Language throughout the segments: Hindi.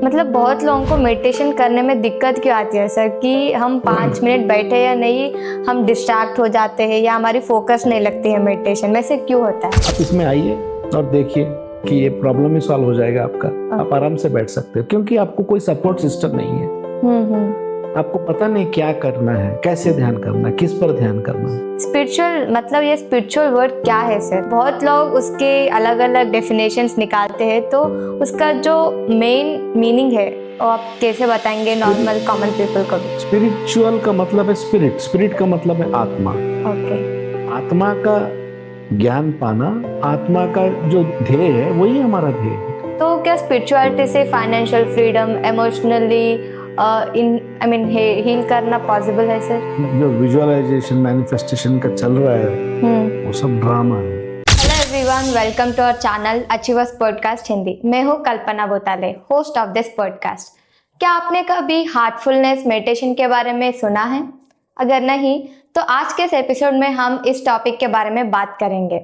मतलब बहुत लोगों को मेडिटेशन करने में दिक्कत क्यों आती है सर कि हम 5 मिनट बैठे या नहीं हम डिस्ट्रैक्ट हो जाते हैं या हमारी फोकस नहीं लगती है मेडिटेशन में, से क्यों होता है? आप इसमें आइए और देखिए कि ये प्रॉब्लम ही सॉल्व हो जाएगा आपका। आप आराम से बैठ सकते हो क्योंकि आपको कोई सपोर्ट सिस्टम नहीं है। आपको पता नहीं क्या करना है, कैसे ध्यान करना है, किस पर ध्यान करना है। स्पिरिचुअल मतलब ये स्पिरिचुअल वर्ड क्या है सर? बहुत लोग उसके अलग अलग डेफिनेशंस निकालते हैं, तो उसका जो मेन मीनिंग है वो आप कैसे बताएंगे नॉर्मल कॉमन पीपल को? स्पिरिचुअल का मतलब है स्पिरिट, स्पिरिट का मतलब है आत्मा। ओके। आत्मा का ज्ञान पाना, आत्मा का जो ध्येय है वही हमारा ध्येय है। तो क्या स्पिरिचुअलिटी से फाइनेंशियल फ्रीडम, इमोशनली हील करना पॉसिबल है सर? जो विजुअलाइजेशन मैनिफेस्टेशन का चल रहा है वो सब ड्रामा है। Hello everyone, welcome to our channel achievers podcast Hindi. मैं हूँ Kalpana Botale, host of this podcast. क्या आपने कभी हार्टफुलनेस मेडिटेशन के बारे में सुना है? अगर नहीं तो आज के इस एपिसोड में हम इस टॉपिक के बारे में बात करेंगे।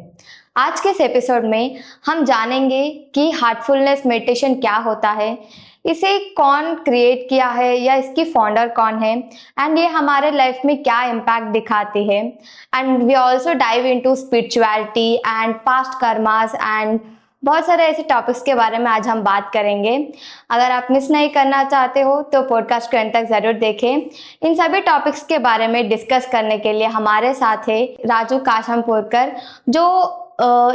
आज के इस एपिसोड में हम जानेंगे कि हार्टफुलनेस मेडिटेशन क्या होता है, इसे कौन क्रिएट किया है या इसकी फाउंडर कौन है, एंड ये हमारे लाइफ में क्या इम्पैक्ट दिखाती है। And we also dive into spirituality and past karmas and बहुत सारे ऐसे टॉपिक्स के बारे में आज हम बात करेंगे। अगर आप मिस नहीं करना चाहते हो तो पॉडकास्ट को अंत तक ज़रूर देखें। इन सभी टॉपिक्स के बारे में डिस्कस करने के लिए हमारे साथ है राजू काशमपुरकर, जो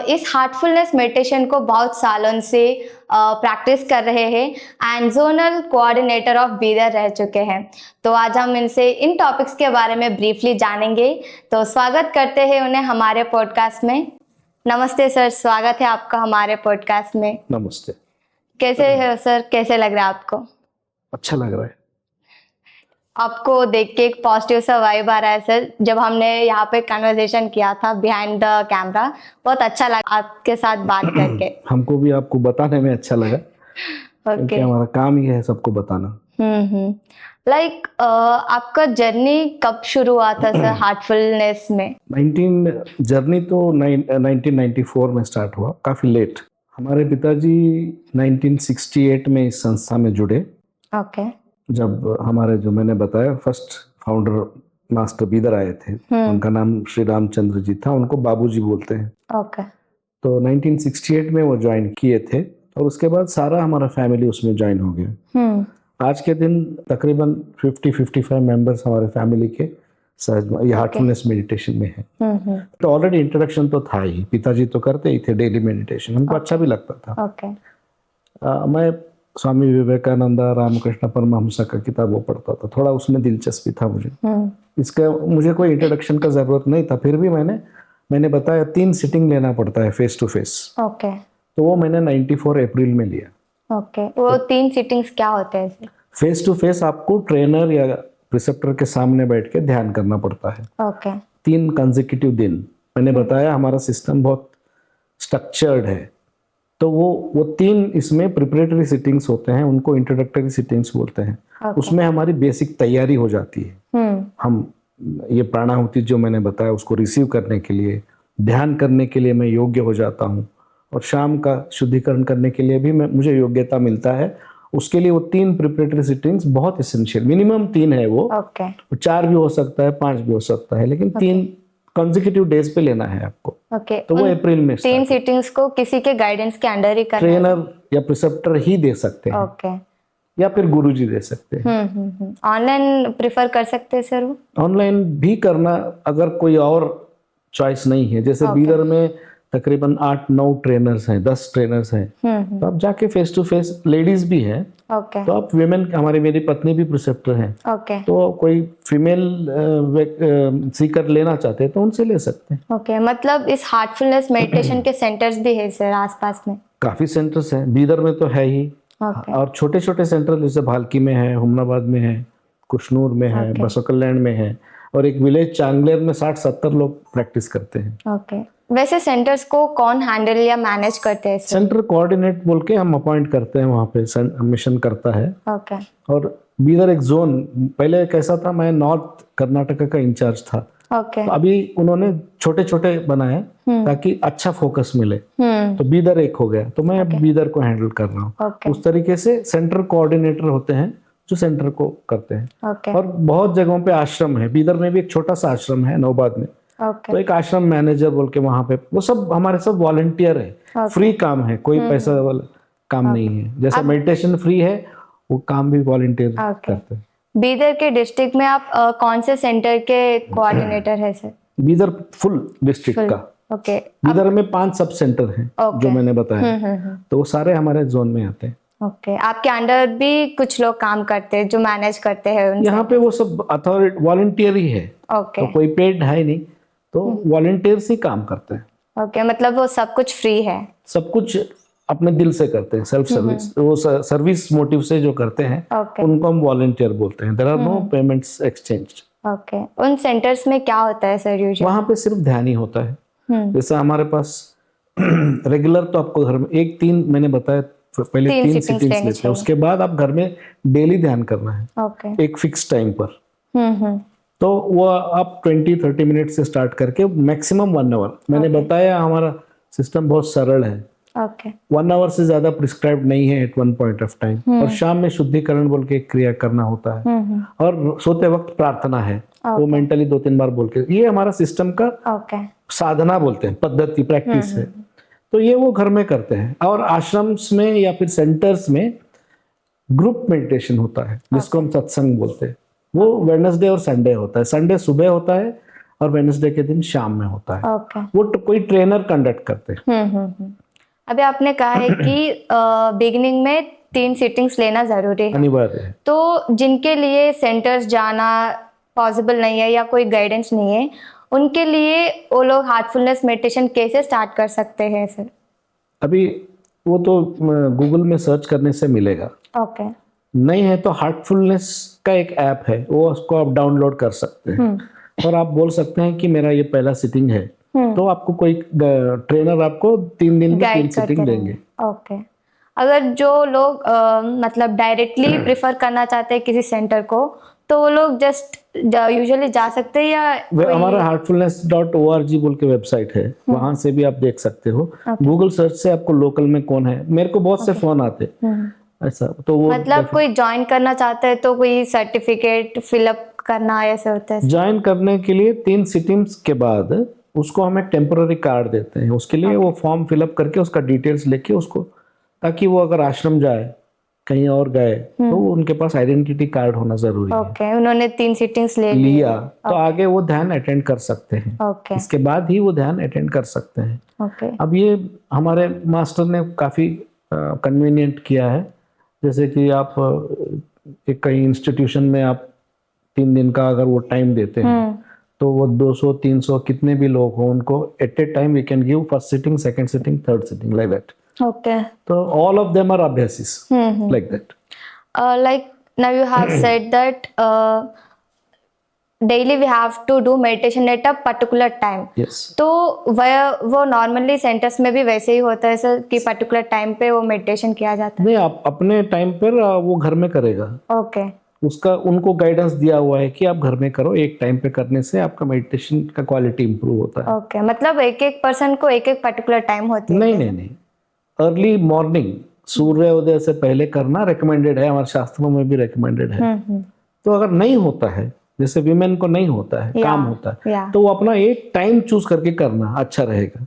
इस हार्टफुलनेस मेडिटेशन को बहुत सालों से प्रैक्टिस कर रहे हैं and zonal coordinator of Bidar रह चुके हैं। तो आज हम इनसे इन टॉपिक्स के बारे में ब्रीफली जानेंगे। तो स्वागत करते हैं उन्हें हमारे पॉडकास्ट में। नमस्ते सर, स्वागत है आपका हमारे पॉडकास्ट में। नमस्ते। कैसे है सर, कैसे लग रहा है आपको? अच्छा लग रहा है। आपको देख के एक पॉजिटिव सा वाइब आ रहा है सर। जब हमने यहाँ पे कन्वर्सेशन किया था बिहाइंड द कैमरा, बहुत अच्छा लगा आपके साथ बात करके। हमको भी आपको बताने में अच्छा लगा क्योंकि हमारा काम ही है सबको बताना। लाइक आपका जर्नी कब शुरू हुआ था सर हार्टफुलनेस में? जर्नी तो 1994 में स्टार्ट हुआ, काफी लेट। हमारे पिताजी 1968 में इस संस्था में जुड़े। ओके। जब हमारे जो मैंने बताया फर्स्ट फाउंडर मास्टर बीदर आए थे, उनका नाम श्री रामचंद्र जी था, उनको बाबूजी बोलते हैं। ओके। तो 1968 में वो ज्वाइन किए थे और उसके बाद सारा हमारा फैमिली उसमें ज्वाइन हो गया। आज के दिन तकरीबन 50-55 मेंबर्स हमारे फैमिली के ये हार्टफुलनेस मेडिटेशन में है। तो ऑलरेडी इंट्रोडक्शन तो था ही, पिताजी तो करते ही थे डेली मेडिटेशन, हमको अच्छा भी लगता था। मैं स्वामी विवेकानंद, रामकृष्ण परमहंस का किताब वो पढ़ता था, थोड़ा उसमें दिलचस्पी था मुझे। इसका मुझे कोई इंट्रोडक्शन का जरूरत नहीं था, फिर भी मैंने बताया 3 सिटिंग लेना पड़ता है फेस टू फेस। ओके। तो वो मैंने 94 अप्रैल में लिया। ओके। वो 3 सिटिंग्स क्या होते हैं? फेस टू फेस आपको ट्रेनर या प्रिसेप्टर के सामने बैठ के ध्यान करना पड़ता है। ओके। 3 कंसेक्यूटिव दिन। मैंने बताया हमारा सिस्टम बहुत स्ट्रक्चर्ड है, तो वो 3 इसमें प्रिपरेटरी सिटिंग्स होते हैं, उनको इंट्रोडक्टरी सिटिंग्स बोलते हैं। उसमें हमारी बेसिक तैयारी हो जाती है। हम ये प्राणाहुति जो मैंने बताया उसको रिसीव करने के लिए, ध्यान करने के लिए मैं योग्य हो जाता हूँ, और शाम का शुद्धिकरण करने के लिए भी मुझे योग्यता मिलता है। उसके लिए वो 3 प्रिपरेटरी सिटिंग्स बहुत एसेंशियल, मिनिमम 3 है वो। 4 भी हो सकता है, 5 भी हो सकता है, लेकिन 3 कंसेक्यूटिव डेज पे लेना है आपको। तो वो अप्रैल में 3 सिटिंग्स को किसी के गाइडेंस के अंडर ही करना है? ट्रेनर या प्रिसेप्टर ही दे सकते हैं। या फिर गुरुजी दे सकते हैं। ऑनलाइन प्रेफर कर सकते हैं सर? ऑनलाइन भी करना अगर कोई और चॉइस नहीं है। जैसे बीदर में तकरीबन 8-9 ट्रेनर्स हैं, 10 ट्रेनर्स हैं, तो आप जाके फेस टू फेस, लेडीज भी हैं, तो आप विमेन, मेरी पत्नी भी प्रिसेप्टर हैं, तो कोई फीमेल सीकर लेना चाहते हैं तो उनसे ले सकते हैं। मतलब इस हार्टफुलनेस मेडिटेशन के सेंटर्स भी है सर आसपास में? काफी सेंटर्स हैं, बीदर में तो है ही। और छोटे छोटे सेंटर जैसे भालकी में है, हुमनाबाद में है, कुशनूर में है, बसोकल्याण में है, और एक विलेज चांगलेर में 60-70 लोग प्रैक्टिस करते हैं। वैसे सेंटर्स को कौन हैंडल या मैनेज करते हैं? सेंटर कोऑर्डिनेट बोल के हम अपॉइंट करते हैं, वहाँ पे मिशन करता है। और बीदर एक जोन, पहले कैसा था, मैं नॉर्थ कर्नाटका का इंचार्ज था, ओके। तो अभी उन्होंने छोटे छोटे बनाए ताकि अच्छा फोकस मिले। तो बीदर एक हो गया, तो मैं अब बीदर को हैंडल कर रहा हूँ। ओके। उस तरीके से सेंटर कोऑर्डिनेटर होते हैं जो सेंटर को करते हैं। ओके। और बहुत जगहों पे आश्रम है, बीदर में भी एक छोटा सा आश्रम है नौबाद में, ओके। तो एक आश्रम मैनेजर बोल के वहां पे, वो सब हमारे सब वॉलंटियर है, फ्री काम है, कोई पैसा वाला काम नहीं है। जैसा मेडिटेशन फ्री है, वो काम भी वॉलंटियर करते हैं। बीदर के डिस्ट्रिक्ट में आप कौन से सेंटर के कोऑर्डिनेटर है सर? बीदर फुल डिस्ट्रिक्ट का। ओके। बीदर में 5 सब सेंटर हैं जो मैंने बताया, तो वो सारे हमारे जोन में आते हैं। ओके। आपके अंडर भी कुछ लोग काम करते हैं जो मैनेज करते हैं उन यहाँ पे वो सब अथॉरिटी वॉलंटियर ही है। ओके। तो कोई पेड है नहीं, तो वॉलंटियर्स ही काम करते हैं। ओके, मतलब वो सब कुछ फ्री है? सब कुछ अपने दिल से करते हैं, सेल्फ सर्विस, वो सर्विस मोटिव से जो करते हैं उनको हम वॉलंटियर बोलते हैं। There are no payments exchange. Okay. उन सेंटर्स में क्या होता है सर यूजुअली? वहाँ पे सिर्फ ध्यान ही होता है। जैसे हमारे पास रेगुलर तो आपको घर में मैंने बताया पहले 3 सिटिंग्स लेते हैं, उसके बाद आप घर में डेली ध्यान करना है। ओके। एक फिक्स टाइम पर। तो वो आप 20-30 मिनट से स्टार्ट करके मैक्सिमम 1 आवर। मैंने बताया हमारा सिस्टम बहुत सरल है। ओके। 1 आवर से ज्यादा प्रिस्क्राइब नहीं है at one point of time. और शाम में शुद्धिकरण बोल के एक क्रिया करना होता है, और सोते वक्त प्रार्थना है, वो मेंटली 2-3 बार बोल के। ये हमारा सिस्टम का साधना बोलते हैं, पद्धति, प्रैक्टिस है। तो ये वो घर में करते हैं। और आश्रम्स में या फिर सेंटर्स में ग्रुप मेडिटेशन होता है, जिसको हम सत्संग बोलते हैं। वो वेडनेसडे और संडे होता है। संडे सुबह होता है और वेडनेसडे के दिन शाम में होता है। वो कोई ट्रेनर कंडक्ट करते हैं। अभी आपने कहा है कि बिगिनिंग में 3 सिटिंग्स लेना जरूरी है, अनिवार्य है। तो जिनके लिए सेंटर्स जाना पॉसिबल नहीं है या कोई गाइडेंस नहीं है, उनके लिए वो लोग हार्टफुलनेस मेडिटेशन कैसे स्टार्ट कर सकते हैं सर? अभी वो तो गूगल में सर्च करने से मिलेगा। ओके। नहीं है तो हार्टफुलनेस का एक ऐप है, वो उसको आप डाउनलोड कर सकते हैं। और आप बोल सकते हैं कि मेरा ये पहला सिटिंग है, तो आपको कोई ट्रेनर आपको 3 दिन में 3 सिटिंग देंगे। ओके। अगर जो लोग मतलब डायरेक्टली प्रेफर करना चाहते हैं किसी सेंटर को, तो वो लोग जस्ट यूजुअली जा सकते हैं या हमारा heartfulness.org बोल के वेबसाइट है, वहां से भी आप देख सकते हो। गूगल सर्च से आपको लोकल में कौन है, मेरे को बहुत से फोन आते ऐसा। तो वो मतलब कोई ज्वाइन करना चाहता है तो कोई सर्टिफिकेट फिलअप करना ऐसा होता है? ज्वाइन करने के लिए 3 सिटिंग्स के बाद उसको हम एक टेम्पररी कार्ड देते हैं। उसके लिए वो फॉर्म फिलअप करके उसका डिटेल्स लेके उसको, ताकि वो अगर आश्रम जाए, कहीं और गए, तो उनके पास आइडेंटिटी कार्ड होना जरूरी है। ओके। उन्होंने 3 सिटिंग्स ले लिया तो आगे वो ध्यान अटेंड कर सकते हैं। ओके। इसके बाद ही वो ध्यान अटेंड कर सकते हैं। ओके। अब ये हमारे मास्टर ने काफी कन्वीनियंट किया है। जैसे कि आप एक कहीं इंस्टीट्यूशन में आप 3 दिन का अगर वो टाइम देते हैं, तो वो 200-300 कितने भी लोग हो, उनको at a time we can give first sitting, second sitting, third sitting, like that. Okay. So all of them are abhyasis, like that. Like now you have said that daily we have to do meditation at a particular time. Yes. तो वो नॉर्मली सेंटर्स में भी वैसे ही होता है सर कि पर्टिकुलर टाइम पे वो मेडिटेशन किया जाता है? नहीं, आप अपने टाइम पर वो घर में करेगा। ओके। उसका उनको गाइडेंस दिया हुआ है कि आप घर में करो, एक टाइम पे करने से आपका मेडिटेशन का क्वालिटी इंप्रूव होता है। ओके। मतलब एक पर्सन को एक पर्टिकुलर टाइम होती है? नहीं, अर्ली मॉर्निंग सूर्योदय से पहले करना रिकमेंडेड है, हमारे शास्त्रों में भी रिकमेंडेड है। तो अगर नहीं होता है, जैसे विमेन को नहीं होता है, काम होता है, तो वो अपना एक टाइम चूज करके करना अच्छा रहेगा।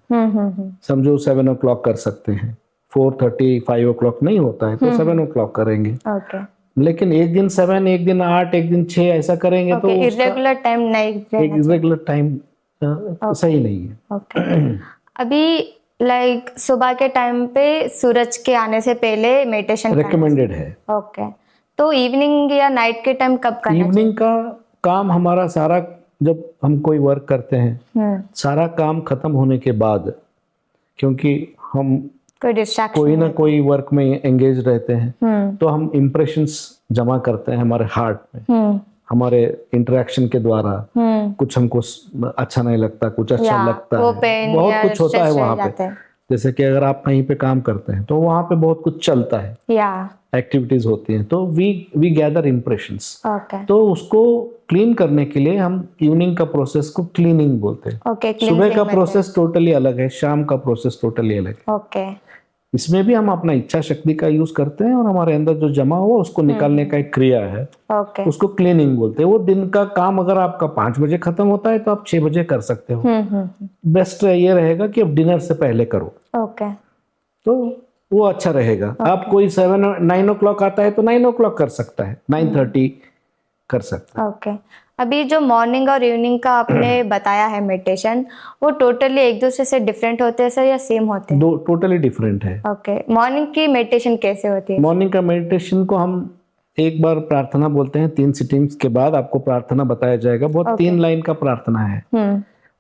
समझो 7 o'clock कर सकते हैं, 4:30, 5 o'clock नहीं होता है तो 7 o'clock करेंगे। लेकिन एक दिन 7, एक दिन 8, एक दिन 6 ऐसा करेंगे तो इरेगुलर टाइम नहीं, इरेगुलर टाइम सही नहीं है। अभी लाइक सुबह के टाइम पे सूरज के आने से पहले मेडिटेशन रिकमेंडेड है। ओके। तो इवनिंग या नाइट के टाइम कब करना? इवनिंग का काम हमारा सारा, जब हम कोई वर्क करते हैं, सारा काम खत्म होने के बाद, क्योंकि हम कोई ना कोई वर्क में एंगेज रहते हैं, तो हम इम्प्रेशंस जमा करते हैं हमारे हार्ट में, हमारे इंटरेक्शन के द्वारा। कुछ हमको अच्छा नहीं लगता, कुछ अच्छा लगता है, बहुत कुछ होता है वहां पे। जैसे कि अगर आप कहीं पे काम करते हैं तो वहां पे बहुत कुछ चलता है, एक्टिविटीज होती हैं, तो वी गैदर इम्प्रेशंस। तो उसको क्लीन करने के लिए हम इवनिंग का प्रोसेस को क्लीनिंग बोलते हैं। ओके, सुबह का प्रोसेस टोटली अलग है, शाम का प्रोसेस टोटली अलग है। ओके, इसमें भी हम अपना इच्छा शक्ति का यूज करते हैं और हमारे अंदर जो जमा हुआ उसको निकालने का एक क्रिया है, ओके, उसको क्लीनिंग बोलते हैं। वो दिन का काम अगर आपका 5 बजे खत्म होता है तो आप 6 बजे कर सकते हो। बेस्ट ये रहेगा कि अब डिनर से पहले करो, ओके, तो वो अच्छा रहेगा। आप कोई 9 ओ क्लॉक आता है तो 9 ओ क्लॉक कर सकता है, 9:30 कर सकता है। ओके। अभी जो मॉर्निंग और इवनिंग का आपने बताया है मेडिटेशन, वो टोटली एक दूसरे से डिफरेंट होते हैं सर या सेम होते हैं? दो टोटली डिफरेंट है। ओके, मॉर्निंग की मेडिटेशन कैसे होती है? मॉर्निंग का मेडिटेशन को हम एक बार प्रार्थना बोलते हैं, 3 सिटिंग्स के बाद आपको प्रार्थना बताया जाएगा। बहुत 3 लाइन का प्रार्थना है,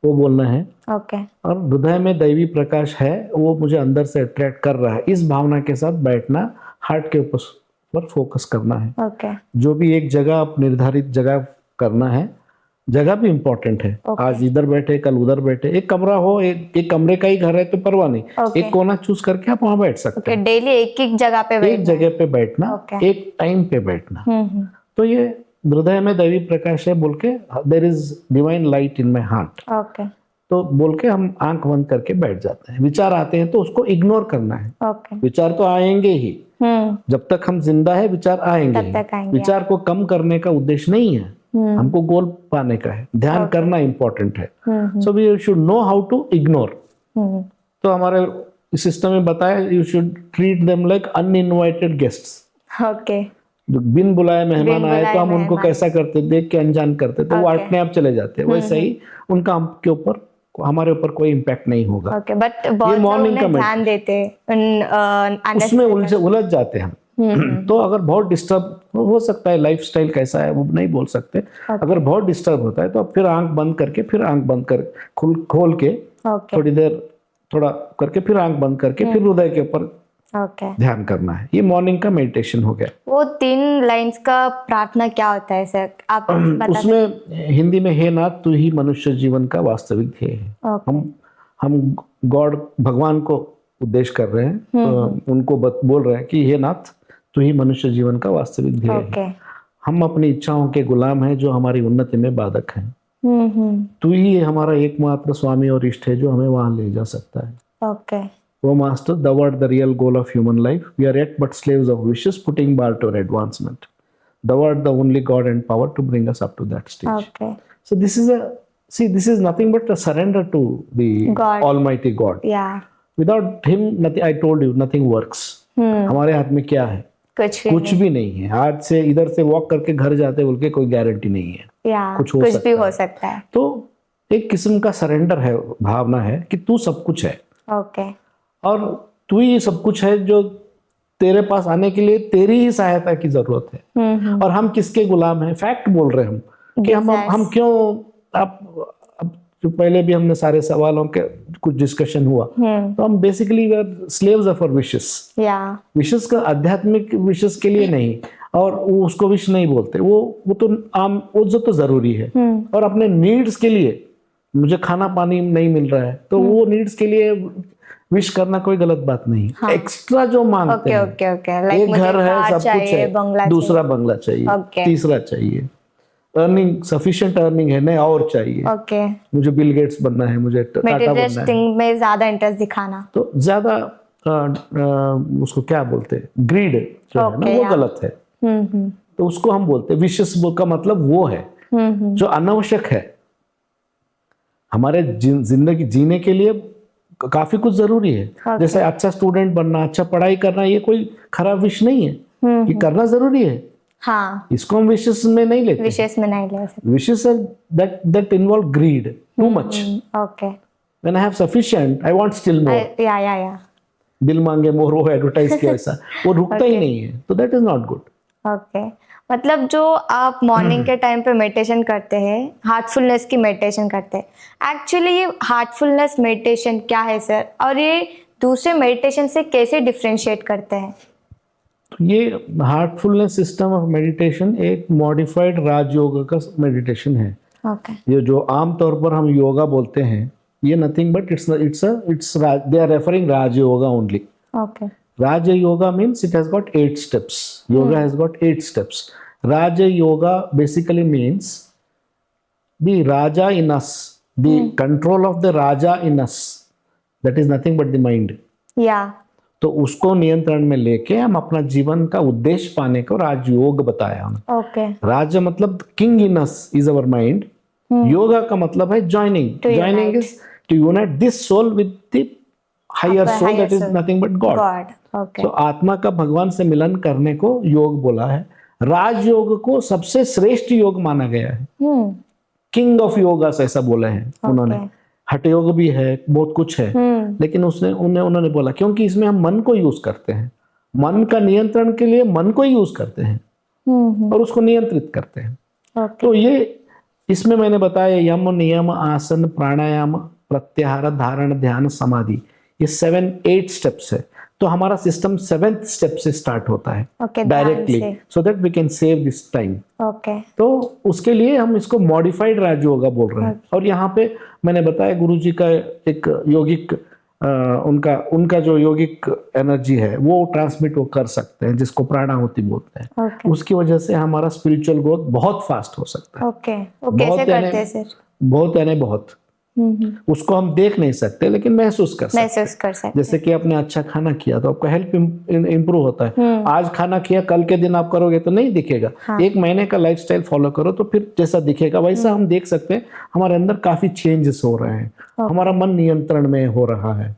वो बोलना है। ओके, और हृदय में दैवी प्रकाश है, वो मुझे अंदर से अट्रैक्ट कर रहा है, इस भावना के साथ बैठना, हार्ट के ऊपर पर फोकस करना है। ओके, जो भी एक जगह आप निर्धारित जगह करना है, जगह भी इम्पोर्टेंट है। आज इधर बैठे कल उधर बैठे, एक कमरा हो, एक कमरे का ही घर है तो परवाह नहीं, एक कोना चूज करके आप वहां बैठ सकते हैं। डेली एक ही जगह पे एक जगह पे बैठना, एक टाइम पे बैठना। तो ये हृदय में दैवी प्रकाश है बोल के, there is divine light in my heart, okay, तो बोल के हम आंख बंद करके बैठ जाते हैं। विचार आते हैं तो उसको इग्नोर करना है। ओके, विचार तो आएंगे ही, जब तक हम जिंदा है विचार आएंगे तब तक ही। आएंगे। विचार को कम करने का उद्देश्य नहीं है, हमको गोल पाने का है, ध्यान करना इंपॉर्टेंट है। So we should know how to ignore. तो हमारे सिस्टम में बताया, you should treat them like uninvited guests. Okay, जो बिन बुलाए मेहमान आए तो हम उनको कैसा करते, देख के अनजान करते, तो वो अपने आप चले जाते हैं। वैसे ही उनका हमके ऊपर, हमारे ऊपर कोई इम्पैक्ट नहीं होगा। ओके, बट बहुत लोग उन्हें ध्यान देते उसमें उलझ जाते हैं हम। तो अगर बहुत डिस्टर्ब हो सकता है, लाइफस्टाइल कैसा है वो नहीं बोल सकते। अगर बहुत डिस्टर्ब होता है तो आप फिर आंख बंद करके, फिर आंख बंद कर खोल के थोड़ी देर थोड़ा करके, फिर आंख बंद करके, फिर हृदय के ऊपर ध्यान करना है। ये मॉर्निंग का मेडिटेशन हो गया। वो 3 लाइंस का प्रार्थना क्या होता है सर, आप बता उसमें हिंदी में, हे नाथ तू ही मनुष्य जीवन का वास्तविक ध्येय है। हम गॉड भगवान को उद्देश्य कर रहे हैं, उनको बोल रहे हैं कि हे नाथ तू ही मनुष्य जीवन का वास्तविक ध्येय है। हम अपनी इच्छाओं के गुलाम हैं जो हमारी उन्नति में बाधक हैं। तू ही हमारा एकमात्र स्वामी और इष्ट है जो हमें वहां ले जा सकता है। Okay, O Master, thou art the real goal of human life. We are yet but slaves of wishes, putting bar to our advancement. Thou art the only God and power to bring us up to that stage. Okay. So this is nothing but a surrender to the God. Almighty God. Yeah. Without Him, nothing. I told you, nothing works. हमारे हाथ में क्या है? कुछ भी नहीं है। आज से इधर से वॉक करके घर जाते बोल के कोई गारंटी नहीं है। कुछ भी हो सकता है। तो एक किस्म का सरेंडर है, भावना है कि तू सब कुछ है। ओके। और तू ही सब कुछ है, जो तेरे पास आने के लिए तेरी ही सहायता की जरूरत है। और हम किसके गुलाम हैं? फैक्ट बोल रहे हैं हम कि हम क्यों, अब जो पहले भी हमने सारे सवालों के कुछ डिस्कशन हुआ, तो हम basically slaves of our wishes. Wishes का आध्यात्मिक विशेस के लिए नहीं, और वो उसको विश नहीं बोलते, वो तो आम, वो जो तो जरूरी है। और अपने नीड्स के लिए, मुझे खाना पानी नहीं मिल रहा है तो वो नीड्स के लिए विश करना कोई गलत बात नहीं। एक्स्ट्रा जो मांगते हैं, एक घर है, सब कुछ है, दूसरा बंगला चाहिए, तीसरा चाहिए, अर्निंग सफिशिएंट अर्निंग है, नहीं और चाहिए। मुझे बिल गेट्स बनना है, मुझे टाटा बनना है, में ज्यादा इंटरेस्ट दिखाना, तो ज्यादा उसको क्या बोलते हैं, ग्रीड जो है ना, वो गलत है। तो उसको हम बोलते हैं विशेष का मतलब वो है जो अनावश्यक है। हमारे जिंदगी जीने के लिए काफी कुछ जरूरी है। जैसे अच्छा स्टूडेंट बनना, अच्छा पढ़ाई करना, ये कोई खराब विश नहीं है, ये करना जरूरी है। इसको हम विशेष में नहीं लेते। विशेष में नहीं ले सकते। विशेष that involve greed too much. Okay. When I have sufficient, I want still more. Yeah. दिल मांगे मोर, वो एडवर्टाइज किया ऐसा, वो रुकता ही नहीं है, तो that is not good. Okay. मतलब जो आप मॉर्निंग के टाइम पे मेडिटेशन करते हैं, हार्टफुलनेस की मेडिटेशन करते हैं, एक्चुअली ये हार्टफुलनेस मेडिटेशन क्या है सर, और ये दूसरे मेडिटेशन से कैसे डिफरेंशिएट करते हैं? ये हार्टफुलनेस सिस्टम ऑफ मेडिटेशन एक मॉडिफाइड राजयोग का मेडिटेशन है। ये जो आमतौर पर हम योगा बोलते हैं, ये nothing but it's they are referring Rajyoga only. Raja Yoga means it has got 8 steps. Yoga has got 8 steps. Raja Yoga basically means the Raja in us, the control of the Raja in us, that is nothing but the mind. या तो उसको नियंत्रण में लेके हम अपना जीवन का उद्देश्य पाने को राजयोग बताया हमने। ओके राज मतलब king in us is our mind, yoga का मतलब है joining, joining is to unite this soul with the higher soul that is nothing but God. God okay तो आत्मा का भगवान से मिलन करने को योग बोला है। राजयोग को सबसे श्रेष्ठ योग माना गया है, किंग ऑफ योगास ऐसा बोले हैं उन्होंने। हठ योग भी है, बहुत कुछ है, लेकिन उन्होंने बोला क्योंकि इसमें हम मन को यूज करते हैं, मन का नियंत्रण के लिए मन को यूज करते हैं और उसको नियंत्रित करते हैं। तो ये इसमें मैंने बताया यम नियम आसन प्राणायाम प्रत्याहार धारण ध्यान समाधि, ये 7-8 स्टेप्स है। तो हमारा सिस्टम 7th स्टेप से स्टार्ट होता है directly, so that we can save this time. तो उसके लिए हम इसको मॉडिफाइड राजयोगा बोल रहे हैं। और यहाँ पे मैंने बताया गुरुजी का एक यौगिक उनका जो यौगिक एनर्जी है वो ट्रांसमिट वो कर सकते हैं, जिसको प्राणाहुति बोलते हैं। उसकी वजह से हमारा स्पिरिचुअल ग्रोथ बहुत फास्ट हो सकता है। वो कैसे करते हैं सर? बहुत यानी बहुत, उसको हम देख नहीं सकते लेकिन महसूस कर सकते। जैसे कि आपने अच्छा खाना किया तो आपका हेल्थ इंप्रूव होता है। आज खाना किया, कल के दिन आप करोगे तो नहीं दिखेगा। 1 महीने का लाइफस्टाइल फॉलो करो तो फिर जैसा दिखेगा वैसा हम देख सकते हैं। हमारे अंदर काफी चेंजेस हो रहे हैं, हमारा मन नियंत्रण में हो रहा है।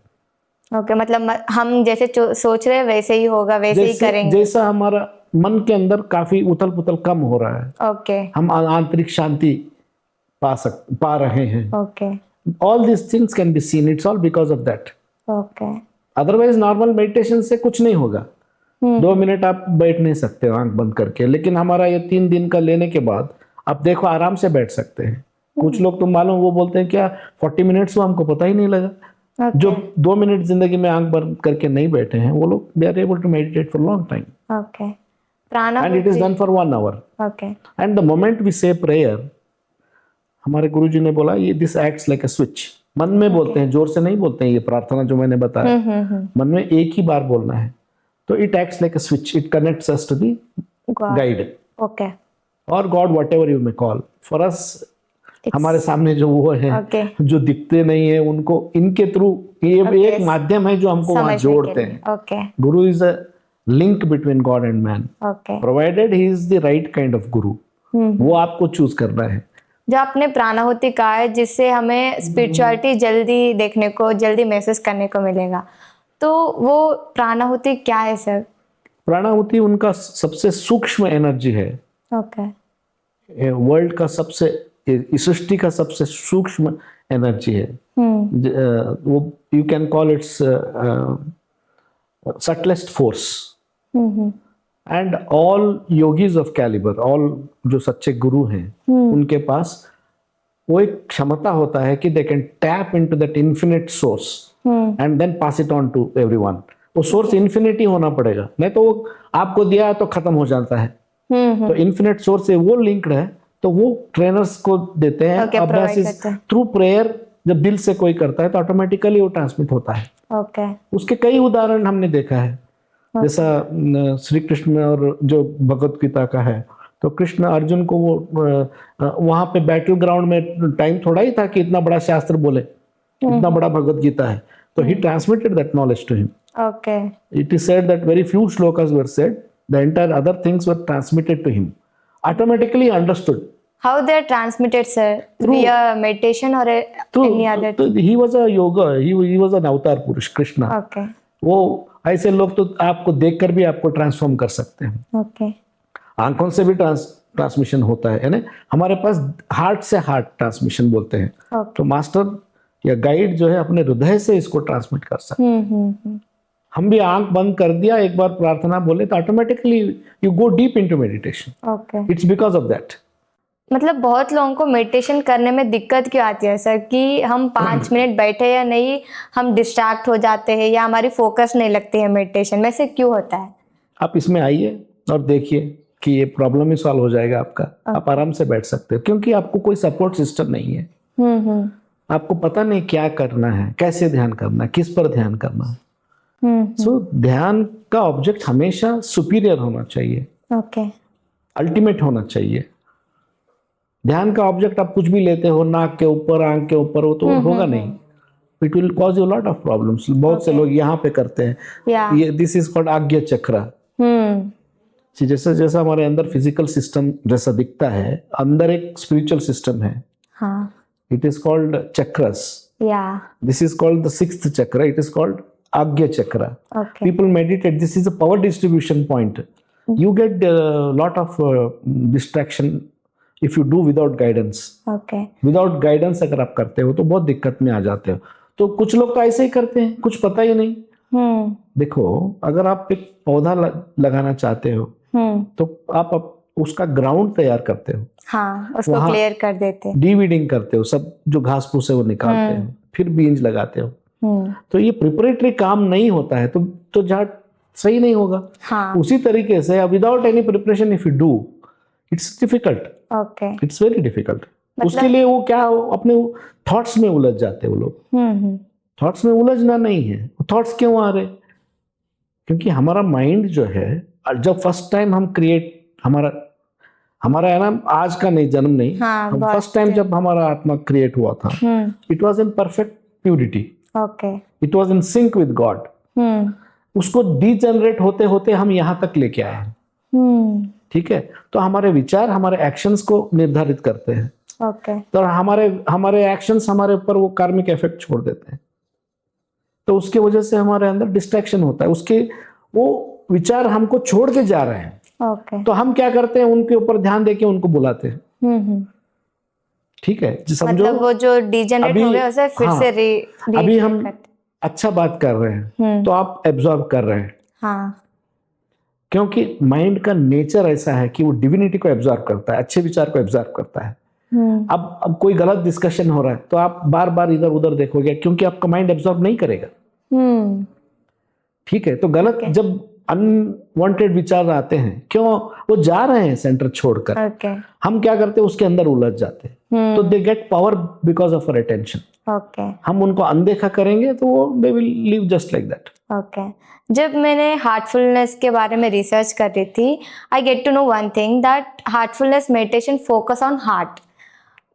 मतलब हम जैसे सोच रहे हैं वैसे ही होगा, वैसे ही करेंगे। जैसा हमारा मन के अंदर काफी उथल पुथल कम हो रहा है, हम आंतरिक शांति पा रहे हैं। All these things can be seen. It's all because of that. Otherwise normal meditation से कुछ नहीं होगा। 2 मिनट आप बैठ नहीं सकते आंख बंद करके, लेकिन हमारा ये 3 दिन का लेने के बाद आप देखो आराम से बैठ सकते हैं। कुछ लोग तो मालूम वो बोलते हैं क्या 40 मिनट्स हुआ हमको पता ही नहीं लगा। जो 2 मिनट जिंदगी में आंख बंद करके नहीं बैठे हैं वो लोग they are able to meditate for long time. And it is done for 1 hour. And the moment we say prayer, हमारे गुरुजी ने बोला ये this acts like a switch. मन में बोलते हैं, जोर से नहीं बोलते हैं। ये प्रार्थना जो मैंने बताया मन में एक ही बार बोलना है, तो it acts like a switch, it connects us to the guide और God, whatever you may call. For us हमारे सामने जो वो है जो दिखते नहीं है उनको, इनके थ्रू ये एक माध्यम है जो हमको वहां जोड़ते हैं। गुरु is a link between God and man, provided he is the right kind of गुरु। वो आपको चूज करना है। जो आपने प्राणाहुति कहा है जिससे हमें स्पिरिचुअलिटी जल्दी देखने को, जल्दी महसूस करने को मिलेगा, तो वो प्राणाहुति क्या है सर? प्राणाहुति उनका सबसे सूक्ष्म एनर्जी है। वर्ल्ड का सबसे, सृष्टि का सबसे सूक्ष्म एनर्जी है। वो you can call its subtlest force. And all yogis of calibre, all जो सच्चे गुरु हैं उनके पास वो एक क्षमता होता है कि they can tap into that infinite source and then pass it on to everyone. वो सोर्स इन्फिनिटी होना पड़ेगा, नहीं तो वो आपको दिया तो खत्म हो जाता है। तो इन्फिनिट सोर्स से वो लिंक्ड है, तो वो ट्रेनर्स को देते हैं। अभ्यास थ्रू प्रेयर जब दिल से कोई करता है तो ऑटोमेटिकली वो ट्रांसमिट होता है। उसके कई उदाहरण हमने देखा है। जैसा श्री कृष्ण और जो भगवत गीता का है, तो कृष्ण अर्जुन को वो वहां पे बैटल ग्राउंड में टाइम थोड़ा ही था कि इतना बड़ा शास्त्र बोले, इतना बड़ा भगवत गीता है, तो he transmitted that knowledge to him. It is said that very few shlokas were said, the entire other things were transmitted to him, automatically understood. How they are transmitted, sir? Via meditation or any other? He was a yoga. He was an avatar पुरुष, कृष्णा। वो ऐसे लोग तो आपको देखकर भी आपको ट्रांसफॉर्म कर सकते हैं। आंखों से भी ट्रांसमिशन होता है ना। हमारे पास हार्ट से हार्ट ट्रांसमिशन बोलते हैं। तो मास्टर या गाइड जो है अपने हृदय से इसको ट्रांसमिट कर सकते हैं। हम भी आंख बंद कर दिया, एक बार प्रार्थना बोले तो automatically you go deep into meditation. It's because of that. मतलब बहुत लोगों को मेडिटेशन करने में दिक्कत क्यों आती है सर, कि हम 5 मिनट बैठे या नहीं, हम डिस्ट्रैक्ट हो जाते हैं या हमारी फोकस नहीं लगती है मेडिटेशन में, से क्यों होता है? आप इसमें आइए और देखिए कि ये प्रॉब्लम ही सॉल्व हो जाएगा आपका। आप आराम से बैठ सकते हो क्योंकि आपको कोई सपोर्ट सिस्टम नहीं है। आपको पता नहीं क्या करना है, कैसे ध्यान करना है, किस पर ध्यान करना है। सो ध्यान का ऑब्जेक्ट हमेशा सुपीरियर होना चाहिए, अल्टीमेट होना चाहिए। ध्यान का ऑब्जेक्ट आप कुछ भी लेते हो, नाक के ऊपर, आंख के ऊपर, वो तो होगा नहीं. It will cause you lot of problems. बहुत से लोग यहाँ पे करते हैं. या ये दिस इज कॉल्ड आज्ञा चक्र. जैसे जैसा हमारे अंदर फिजिकल सिस्टम जैसा दिखता है, अंदर एक स्पिरिचुअल सिस्टम है. हाँ. It is called chakras. या This is called the sixth chakra. It is called Agya chakra. Okay. People meditate. This is a power distribution point. You get a lot of distraction if you do without guidance. Okay. Without guidance अगर आप करते हो तो बहुत दिक्कत में आ जाते हो. तो कुछ लोग तो ऐसे ही करते हैं, कुछ पता ही नहीं. देखो, अगर आप एक पौधा लगाना चाहते हो तो आप उसका ग्राउंड तैयार करते हो. हाँ, उसको क्लियर कर देते हैं. डीवीडिंग करते हो, सब जो घास फूस है वो निकालते हो, फिर बीज लगाते हो. तो ये प्रिपरेटरी काम नहीं होता है तो झाड़ सही नहीं होगा. हाँ. उसी तरीके से without any preparation if you do, it's difficult. Okay. It's very difficult. उसके लिए वो क्या, अपने थॉट्स में उलझ जाते हैं वो लोग. थॉट्स में उलझना नहीं है. थॉट्स क्यों आ रहे? क्योंकि हमारा माइंड जो है, जब फर्स्ट टाइम हम क्रिएट, हमारा है ना, आज का नहीं, जन्म नहीं, हाँ, फर्स्ट टाइम जब हमारा आत्मा क्रिएट हुआ था, it was in perfect purity. Okay. It was in sync with God. उसको डीजनरेट होते होते हम यहाँ तक लेके आए हैं. ठीक है. तो हमारे विचार हमारे एक्शंस को निर्धारित करते हैं. ओके. तो हमारे एक्शंस हमारे ऊपर वो कार्मिक इफेक्ट छोड़ देते हैं. तो उसकी वजह से हमारे अंदर डिस्ट्रैक्शन होता है. उसके वो विचार हमको छोड़ के जा रहे हैं. ओके. तो हम क्या करते हैं, उनके ऊपर ध्यान देके उनको बुलाते हैं. ठीक है. समझो, मतलब वो जो डीजनरेट हो गया उसे फिर से अभी हम अच्छा बात कर रहे हैं तो आप एब्जॉर्ब कर रहे हैं. हाँ. क्योंकि माइंड का नेचर ऐसा है कि वो डिविनिटी को एब्जॉर्ब करता है, अच्छे विचार को एब्जॉर्ब करता है. अब कोई गलत डिस्कशन हो रहा है तो आप बार बार इधर उधर देखोगे, क्योंकि आपका माइंड एब्जॉर्ब नहीं करेगा. ठीक है. तो गलत जब अनवांटेड विचार आते हैं, क्यों वो जा रहे हैं सेंटर छोड़कर, हम क्या करते हैं, उसके अंदर उलझ जाते हैं. तो they get power because of our attention. हम उनको अनदेखा करेंगे तो वो they will live just like that. Okay. जब मैंने हार्टफुलनेस के बारे में रिसर्च कर रही थी, I get to know one thing, that Heartfulness meditation focus on heart.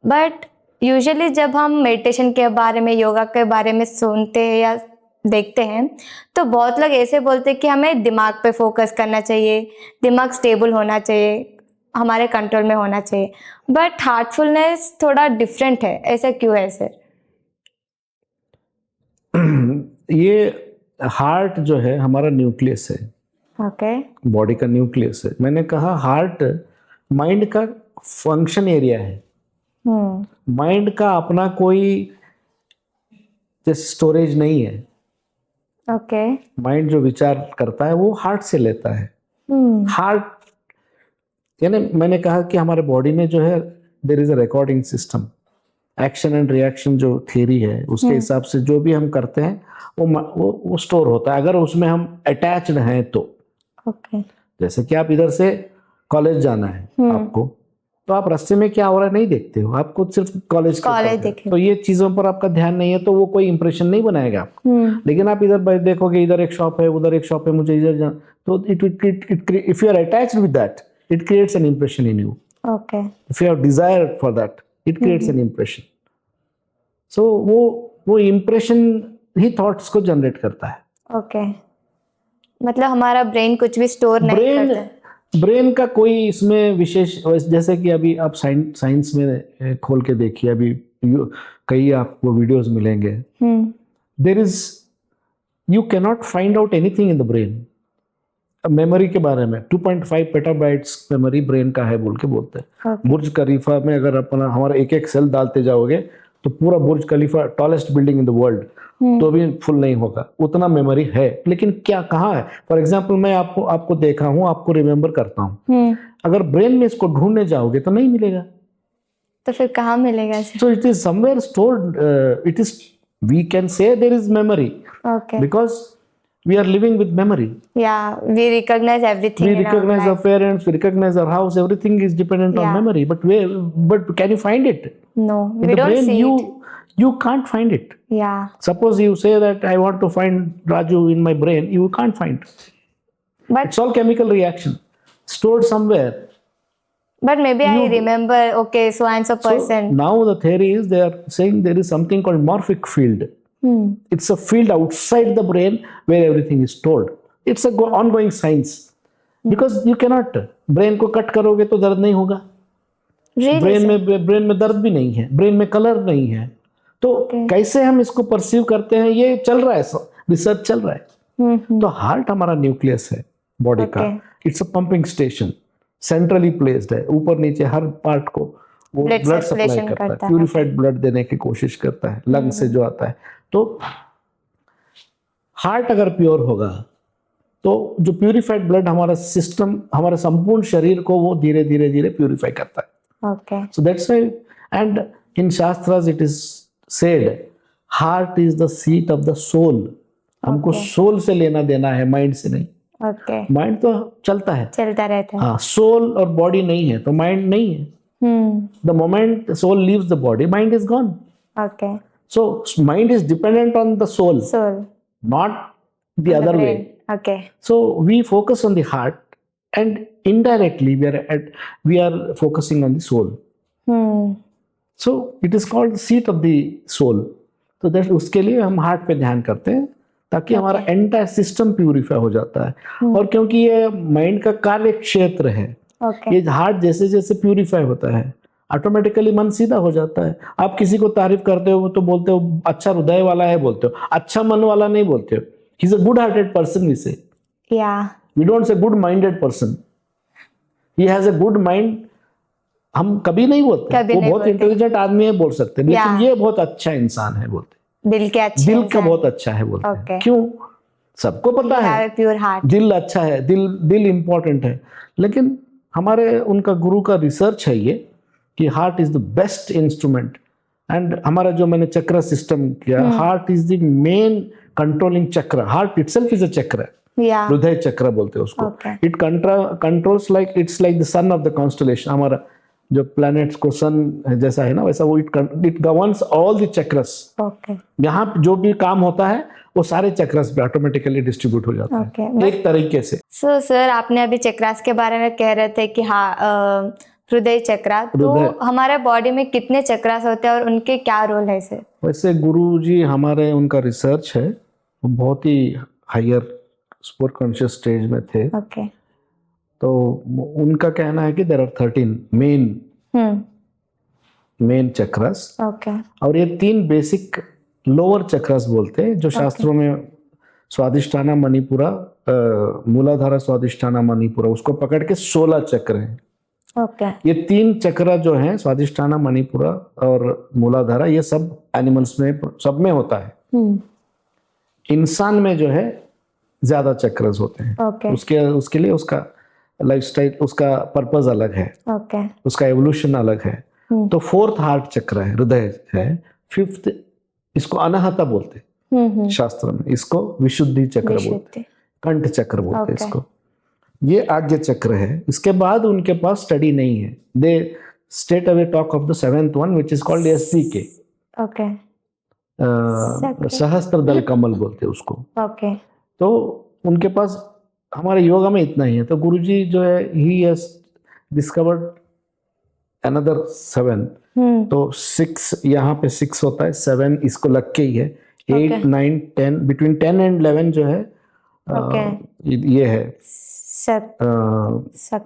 But usually जब हम मेडिटेशन के बारे में, योगा के बारे में सुनते हैं या देखते हैं तो बहुत लोग ऐसे बोलते हैं कि हमें दिमाग पे फोकस करना चाहिए, दिमाग स्टेबल होना चाहिए, हमारे कंट्रोल में होना चाहिए. बट हार्टफुलनेस थोड़ा डिफरेंट है, ऐसा क्यों है सर? ये हार्ट जो है हमारा न्यूक्लियस है. ओके. बॉडी का न्यूक्लियस है. मैंने कहा हार्ट माइंड का फंक्शन एरिया है. माइंड का अपना कोई जैसे स्टोरेज नहीं है. ओके. माइंड जो विचार करता है वो हार्ट से लेता है. हार्ट यानी मैंने कहा कि हमारे बॉडी में जो है there is a recording system. Action and reaction जो थ्योरी है उसके हिसाब से जो भी हम करते हैं वो स्टोर होता है, अगर उसमें हम अटैच्ड हैं तो. ओके. जैसे कि आप इधर से कॉलेज जाना है आपको, तो आप रास्ते में क्या हो रहा है नहीं देखते हो, आपको सिर्फ कॉलेज देखे. तो ये चीजों पर आपका ध्यान नहीं है तो वो कोई इंप्रेशन नहीं बनाएगा आपको. लेकिन आप इधर देखोगे, इधर एक शॉप है, उधर एक शॉप है, मुझे इधर जाना, तो it if you are attached with that, it creates an impression in you. Okay. If you have desire for that, it creates an impression. So वो इंप्रेशन ही थॉट्स को जनरेट करता है. ओके. मतलब हमारा ब्रेन कुछ भी स्टोर नहीं करता. ब्रेन का कोई इसमें विशेष, जैसे कि अभी आप साइंस में खोल के देखिए, अभी कई आपको वीडियोस मिलेंगे. There is, you can not find out anything in the brain. Memory के बारे में 2.5 पेटाबाइट्स मेमोरी ब्रेन का है बोल के बोलते हैं. बुर्ज खलीफा में अगर अपना हमारा एक एक सेल डालते जाओगे तो पूरा Burj Khalifa, tallest building in the world, तो भी फुल नहीं होगा, उतना मेमोरी है. लेकिन क्या कहाँ है? फॉर एग्जाम्पल मैं आपको देखा हूँ, आपको रिमेम्बर करता हूँ, अगर ब्रेन में इसको ढूंढने जाओगे तो नहीं मिलेगा. तो फिर कहाँ मिलेगा? So it is somewhere stored. It is, we can say there is memory, because we are living with memory. Yeah, we recognize everything. We recognize our parents, we recognize our house, everything is dependent on memory. But can you find it? No, in we the don't brain, see you can't find it. Yeah. Suppose you say that I want to find Raju in my brain, you can't find. But it's all chemical reaction stored somewhere. But maybe I remember, okay, so and so So person. now the theory is they are saying there is something called morphic field. It's a field outside the brain where everything is stored. It's a ongoing science. Because you cannot, brain को कट करोगे तो दर्द नहीं होगा, Really, sir? ब्रेन में दर्द भी नहीं है, ब्रेन में कलर नहीं है, तो कैसे हम इसको परसीव करते हैं, ये चल रहा है, रिसर्च चल रहा है। तो हार्ट हमारा न्यूक्लियस है बॉडी का, it's a pumping station, centrally placed है, ऊपर नीचे हर पार्ट को वो Blood ब्लड सप्लाई circulation करता है, करता है। प्यूरिफाइड ब्लड देने की कोशिश करता है, लंग से जो आता है। तो हार्ट अगर प्योर होगा तो जो प्यूरिफाइड ब्लड हमारा सिस्टम, हमारे संपूर्ण शरीर को वो धीरे धीरे धीरे प्यूरिफाई करता है। Okay. So that's why, and in Shastras it is said, heart is the seat of the soul. हमको सोल से लेना देना है, माइंड से नहीं। Okay. माइंड तो चलता है, चलता रहता है। हाँ, सोल और बॉडी नहीं है तो माइंड नहीं है। The moment soul leaves the body, mind is gone. Okay. So mind is dependent on the soul, Soul. not the other way. Okay. So we focus on the heart, and indirectly we are focusing on the soul. So it is called the seat of the soul. तो दैट उसके लिए हम हार्ट पे ध्यान करते हैं ताकि हमारा एंटायर सिस्टम प्यूरिफाई हो जाता है। और क्योंकि ये माइंड का कार्य क्षेत्र है, Okay. ये हार्ट जैसे जैसे प्यूरिफाई होता है ऑटोमेटिकली मन सीधा हो जाता है। आप किसी को तारीफ करते हो तो बोलते हो अच्छा हृदय वाला है, बोलते हो, अच्छा मन वाला नहीं बोलते हो। He is a good hearted person, we say, Yeah. We don't say good minded person, he has a good mind, हम कभी नहीं बोलते। कभी वो नहीं बहुत बोलते। इंटेलिजेंट आदमी है बोल सकते हैं, लेकिन Yeah. ये बहुत अच्छा इंसान है बोलते, दिल के अच्छे दिल का इंसान। बहुत अच्छा है बोलते हैं। Okay. क्यों? सबको पता You है have a pure heart. दिल अच्छा है, दिल इंपॉर्टेंट है, लेकिन हमारे उनका गुरु का रिसर्च है ये कि heart is the best instrument. And हमारा जो मैंने चक्र सिस्टम किया, heart is the main controlling चक्र। हार्ट इटसेल्फ इज अ चक्र, Yeah. हृदय चक्र बोलते हैं उसको। Okay. It controls like, it's like the son of the constellation. हमारा जो प्लैनेट्स को सन जैसा है ना, वैसा वो it governs all the chakras. Okay. यहाँ जो भी काम होता है वो सारे चक्रस पे ऑटोमेटिकली डिस्ट्रीब्यूट हो जाता Okay. है एक तरीके से। So सर, आपने अभी चक्रास के बारे में कह रहे थे कि हाँ, हृदय चक्रा, तो हमारे बॉडी में कितने चक्रास होते हैं और उनके क्या रोल है सर? वैसे गुरु जी हमारे, उनका रिसर्च है, वो बहुत ही हायर सुपर कॉन्शियस स्टेज में थे। Okay. तो उनका कहना है कि there are 13 main chakras, Okay. और ये 3 बेसिक लोअर चक्रस बोलते हैं, जो शास्त्रों में स्वादिष्ठाना मणिपुरा, मूलाधारा स्वादिष्ठाना मणिपुरा, उसको पकड़ के 16 चक्र हैं। Okay. ये 3 चक्र जो हैं, स्वादिष्ठाना मणिपुरा और मूलाधारा, ये सब एनिमल्स में, सब में होता है। इंसान में जो है ज्यादा चक्रस होते हैं। Okay. उसके लिए उसका लाइफस्टाइल, उसका पर्पस अलग है, Okay. उसका एवोल्यूशन अलग है। तो 4th हार्ट चक्र है, हृदय है। 5th इसको अनाहता बोलते हैं शास्त्र में, इसको विशुद्धि चक्र बोलते हैं, कंठ चक्र बोलते हैं इसको। ये आज्ञा चक्र है। इसके बाद उनके पास स्टडी नहीं है, they straight away talk of the 7th one which is called SDK, Okay. सहस्त्र दल कमल बोलते हैं उसको। Okay. तो उनके पास, हमारे योगा में इतना ही है। तो गुरुजी जो है, ही हैज डिस्कवर्ड अनदर 7। तो 6 यहाँ पे 6 होता है, 7 इसको लग के ही है, 8 9 10, बिटवीन 10 and 11 जो है ये है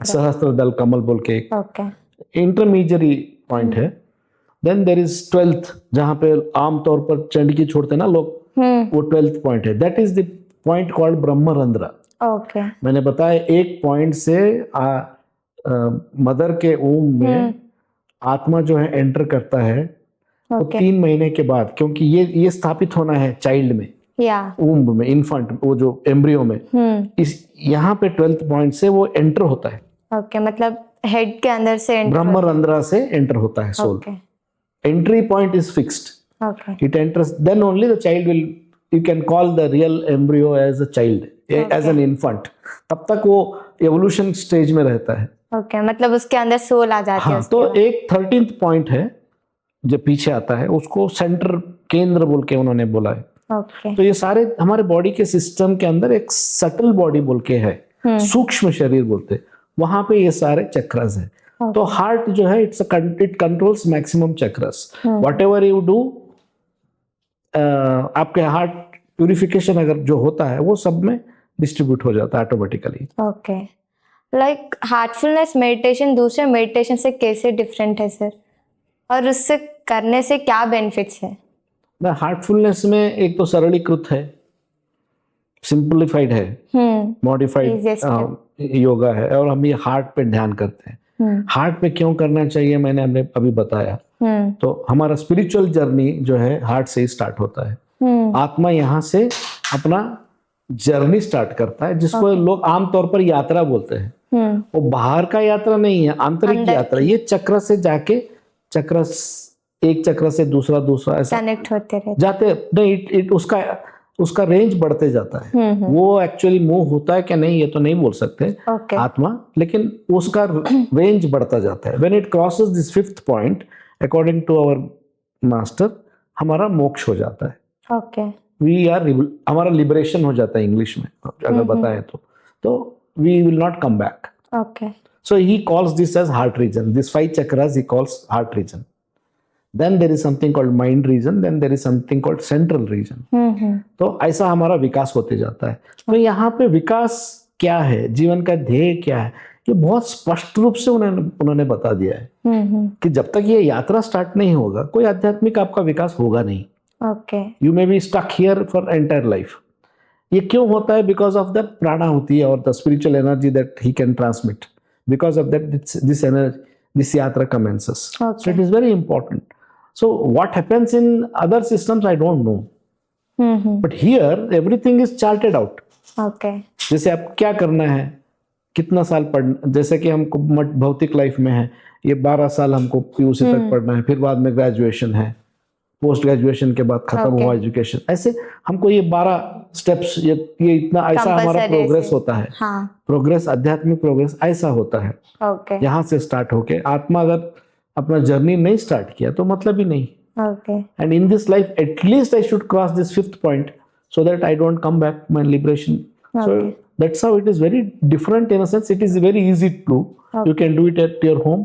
सहस्त्र दल कमल बोल के एक इंटरमीडियरी पॉइंट है। देन देयर इज 12th, जहाँ पे आमतौर पर चंडकी छोड़ते ना लोग, वो 12th पॉइंट है। That is the point called brahmarandhra. Okay. मैंने बताया एक पॉइंट से मदर के ऊम में आत्मा जो है एंटर करता है, तो 3 महीने के बाद, क्योंकि ये स्थापित होना है चाइल्ड में, ऊम्ब में, इन्फेंट, वो जो एम्ब्रियो में, इस यहाँ पे 12th पॉइंट से वो एंटर होता है। Okay, मतलब हेड के अंदर से ब्रह्मरंध्र से एंटर होता है soul. Entry point is fixed, it enters, then only the child will, you can call the real embryo as a child, as an infant. तब तक वो एवोल्यूशन स्टेज में रहता है। Okay, मतलब उसके अंदर सोल आ जाती है। हाँ, तो एक 13th पॉइंट है जो पीछे आता है, उसको सेंटर, केंद्र बोल के उन्होंने बोला है। Okay. तो ये सारे हमारे बॉडी के सिस्टम के अंदर एक सटल बॉडी बोल के है, सूक्ष्म शरीर बोलते हैं, वहां पे ये सारे चक्रस है। तो हार्ट जो है it controls maximum chakras. What ever you do, आपके हार्ट प्यूरिफिकेशन अगर जो होता है वो सब में डिस्ट्रीब्यूट हो जाता है automatically. Okay. Like Heartfulness meditation दूसरे मेडिटेशन से कैसे डिफरेंट है सर, और उससे करने से क्या बेनिफिट्स है? हार्टफुलनेस में एक तो सरलीकृत है, सिंप्लीफाइड है, मॉडिफाइड योगा है, और हम ये हार्ट पे ध्यान करते हैं. हार्ट पे क्यों करना चाहिए हमने अभी बताया. तो हमारा स्पिरिचुअल जर्नी जो है हार्ट से ही स्टार्ट होता है. आत्मा यहाँ से अपना जर्नी स्टार्ट करता है, जिसको लोग आमतौर पर यात्रा बोलते हैं. वो बाहर का यात्रा नहीं है, आंतरिक यात्रा. ये चक्र से जाके एक चक्र से दूसरा ऐसा कनेक्ट होते रहते जाते नहीं. उसका रेंज बढ़ते जाता है. वो एक्चुअली मूव होता है क्या नहीं ये तो नहीं बोल सकते आत्मा, लेकिन उसका रेंज बढ़ता जाता है. When it crosses this 5th point according to our master, हमारा मोक्ष हो जाता है. ओके. हमारा लिबरेशन हो जाता है इंग्लिश में अगर बताएं तो we will not come back. Okay. So he calls this as heart region. These 5 chakras he calls heart region. Then there is something called mind region. Then there is something called central region. तो ऐसा हमारा विकास होते जाता है. तो यहाँ पे विकास क्या है, जीवन का ध्येय क्या है, ये बहुत स्पष्ट रूप से उन्होंने बता दिया है कि जब तक ये यात्रा स्टार्ट नहीं होगा कोई आध्यात्मिक आपका विकास होगा नहीं. Okay. You may be stuck here for entire life. ये क्यों होता है? बिकॉज ऑफ द प्राणा होती है और the spiritual energy that he can transmit. Because of that, this energy, this yatra commences. Okay. So it is very important. So what happens in other systems, I don't know. But here, everything is charted out. Okay. जैसे आप क्या करना है, कितना साल पढ़ना, जैसे कि हमको भौतिक लाइफ में है, ये 12 साल हमको पीयूसी तक पढ़ना है, फिर बाद में ग्रेजुएशन है, पोस्ट ग्रेजुएशन के बाद खत्म हुआ एजुकेशन. ऐसे हमको ये 12 स्टेप्स, ये इतना ऐसा हमारा प्रोग्रेस होता है. प्रोग्रेस, आध्यात्मिक प्रोग्रेस ऐसा होता है. यहाँ से स्टार्ट होके आत्मा अगर अपना जर्नी नहीं स्टार्ट किया तो मतलब ही नहीं. And in this life at least I should cross this 5th point so that I don't come back my liberation. So that's how it is very different in a sense. It is very easy to do. You can do it at your home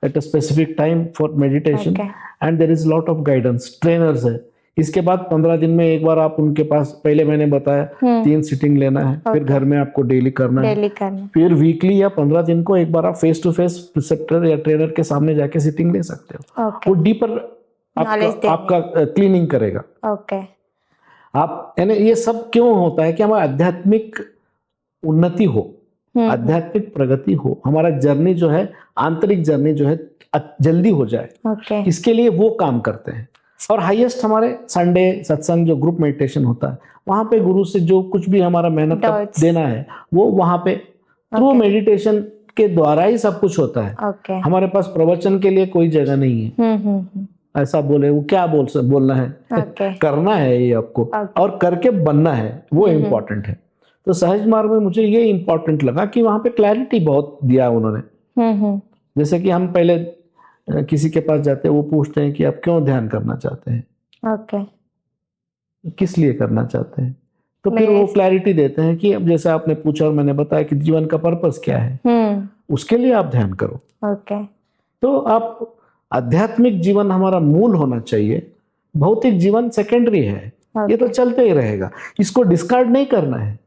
at a specific time for meditation. And there is a lot of guidance. Trainers है. इसके बाद 15 दिन में एक बार आप उनके पास, पहले मैंने बताया 3 सिटिंग लेना है, फिर घर में आपको डेली करना है, फिर वीकली या 15 दिन को एक बार आप फेस टू फेस प्रिसेप्टर या ट्रेनर के सामने जाके सिटिंग ले सकते हो. वो डीपर आपका क्लीनिंग करेगा. आप यानी ये सब क्यों होता है कि हमारा आध्यात्मिक उन्नति हो, आध्यात्मिक प्रगति हो, हमारा जर्नी जो है, आंतरिक जर्नी जो है जल्दी हो जाए. इसके लिए वो काम करते हैं. और हाईएस्ट हमारे संडे सत्संग जो ग्रुप मेडिटेशन होता है, वहां पे गुरु से जो कुछ भी हमारा मेहनत देना है वो वहां पे थ्रू मेडिटेशन के द्वारा ही सब कुछ होता है. हमारे पास प्रवचन के लिए कोई जगह नहीं है. ऐसा बोले वो क्या बोलना है, करना है ये आपको, और करके बनना है, वो इम्पोर्टेंट है. तो सहज मार्ग में मुझे ये इम्पोर्टेंट लगा कि वहां पे क्लैरिटी बहुत दिया उन्होंने. जैसे कि हम पहले किसी के पास जाते हैं, वो पूछते हैं कि आप क्यों ध्यान करना चाहते हैं, किस लिए करना चाहते हैं, तो फिर वो क्लैरिटी देते हैं कि अब जैसे आपने पूछा और मैंने बताया कि जीवन का पर्पस क्या है, उसके लिए आप ध्यान करो. तो आप आध्यात्मिक जीवन हमारा मूल होना चाहिए, भौतिक जीवन सेकेंडरी है. ये तो चलते ही रहेगा, इसको डिस्कार्ड नहीं करना है,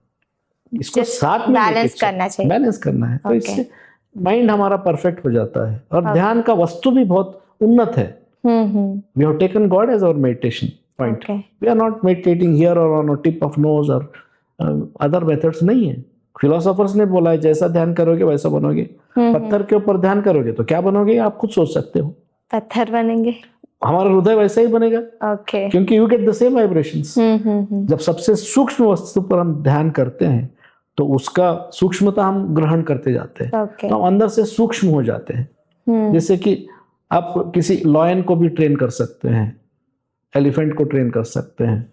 इसको साथ में बैलेंस करना है. तो इससे माइंड हमारा परफेक्ट हो जाता है. और ध्यान का वस्तु भी बहुत उन्नत है. We have taken God as our meditation point. We are not meditating here और on a tip of nose और अदर मेथड्स नहीं है. फिलोसोफर्स ने बोला है जैसा ध्यान करोगे वैसा बनोगे. पत्थर के ऊपर ध्यान करोगे तो क्या बनोगे आप खुद सोच सकते हो. पत्थर बनेंगे, हमारा हृदय वैसा ही बनेगा. क्योंकि you get the same vibrations. जब सबसे सूक्ष्म वस्तु पर हम ध्यान करते हैं तो उसका सूक्ष्मता हम ग्रहण करते जाते हैं. तो हम अंदर से सूक्ष्म हो जाते हैं. जैसे कि आप किसी लॉयन को भी ट्रेन कर सकते हैं, एलिफेंट को ट्रेन कर सकते हैं.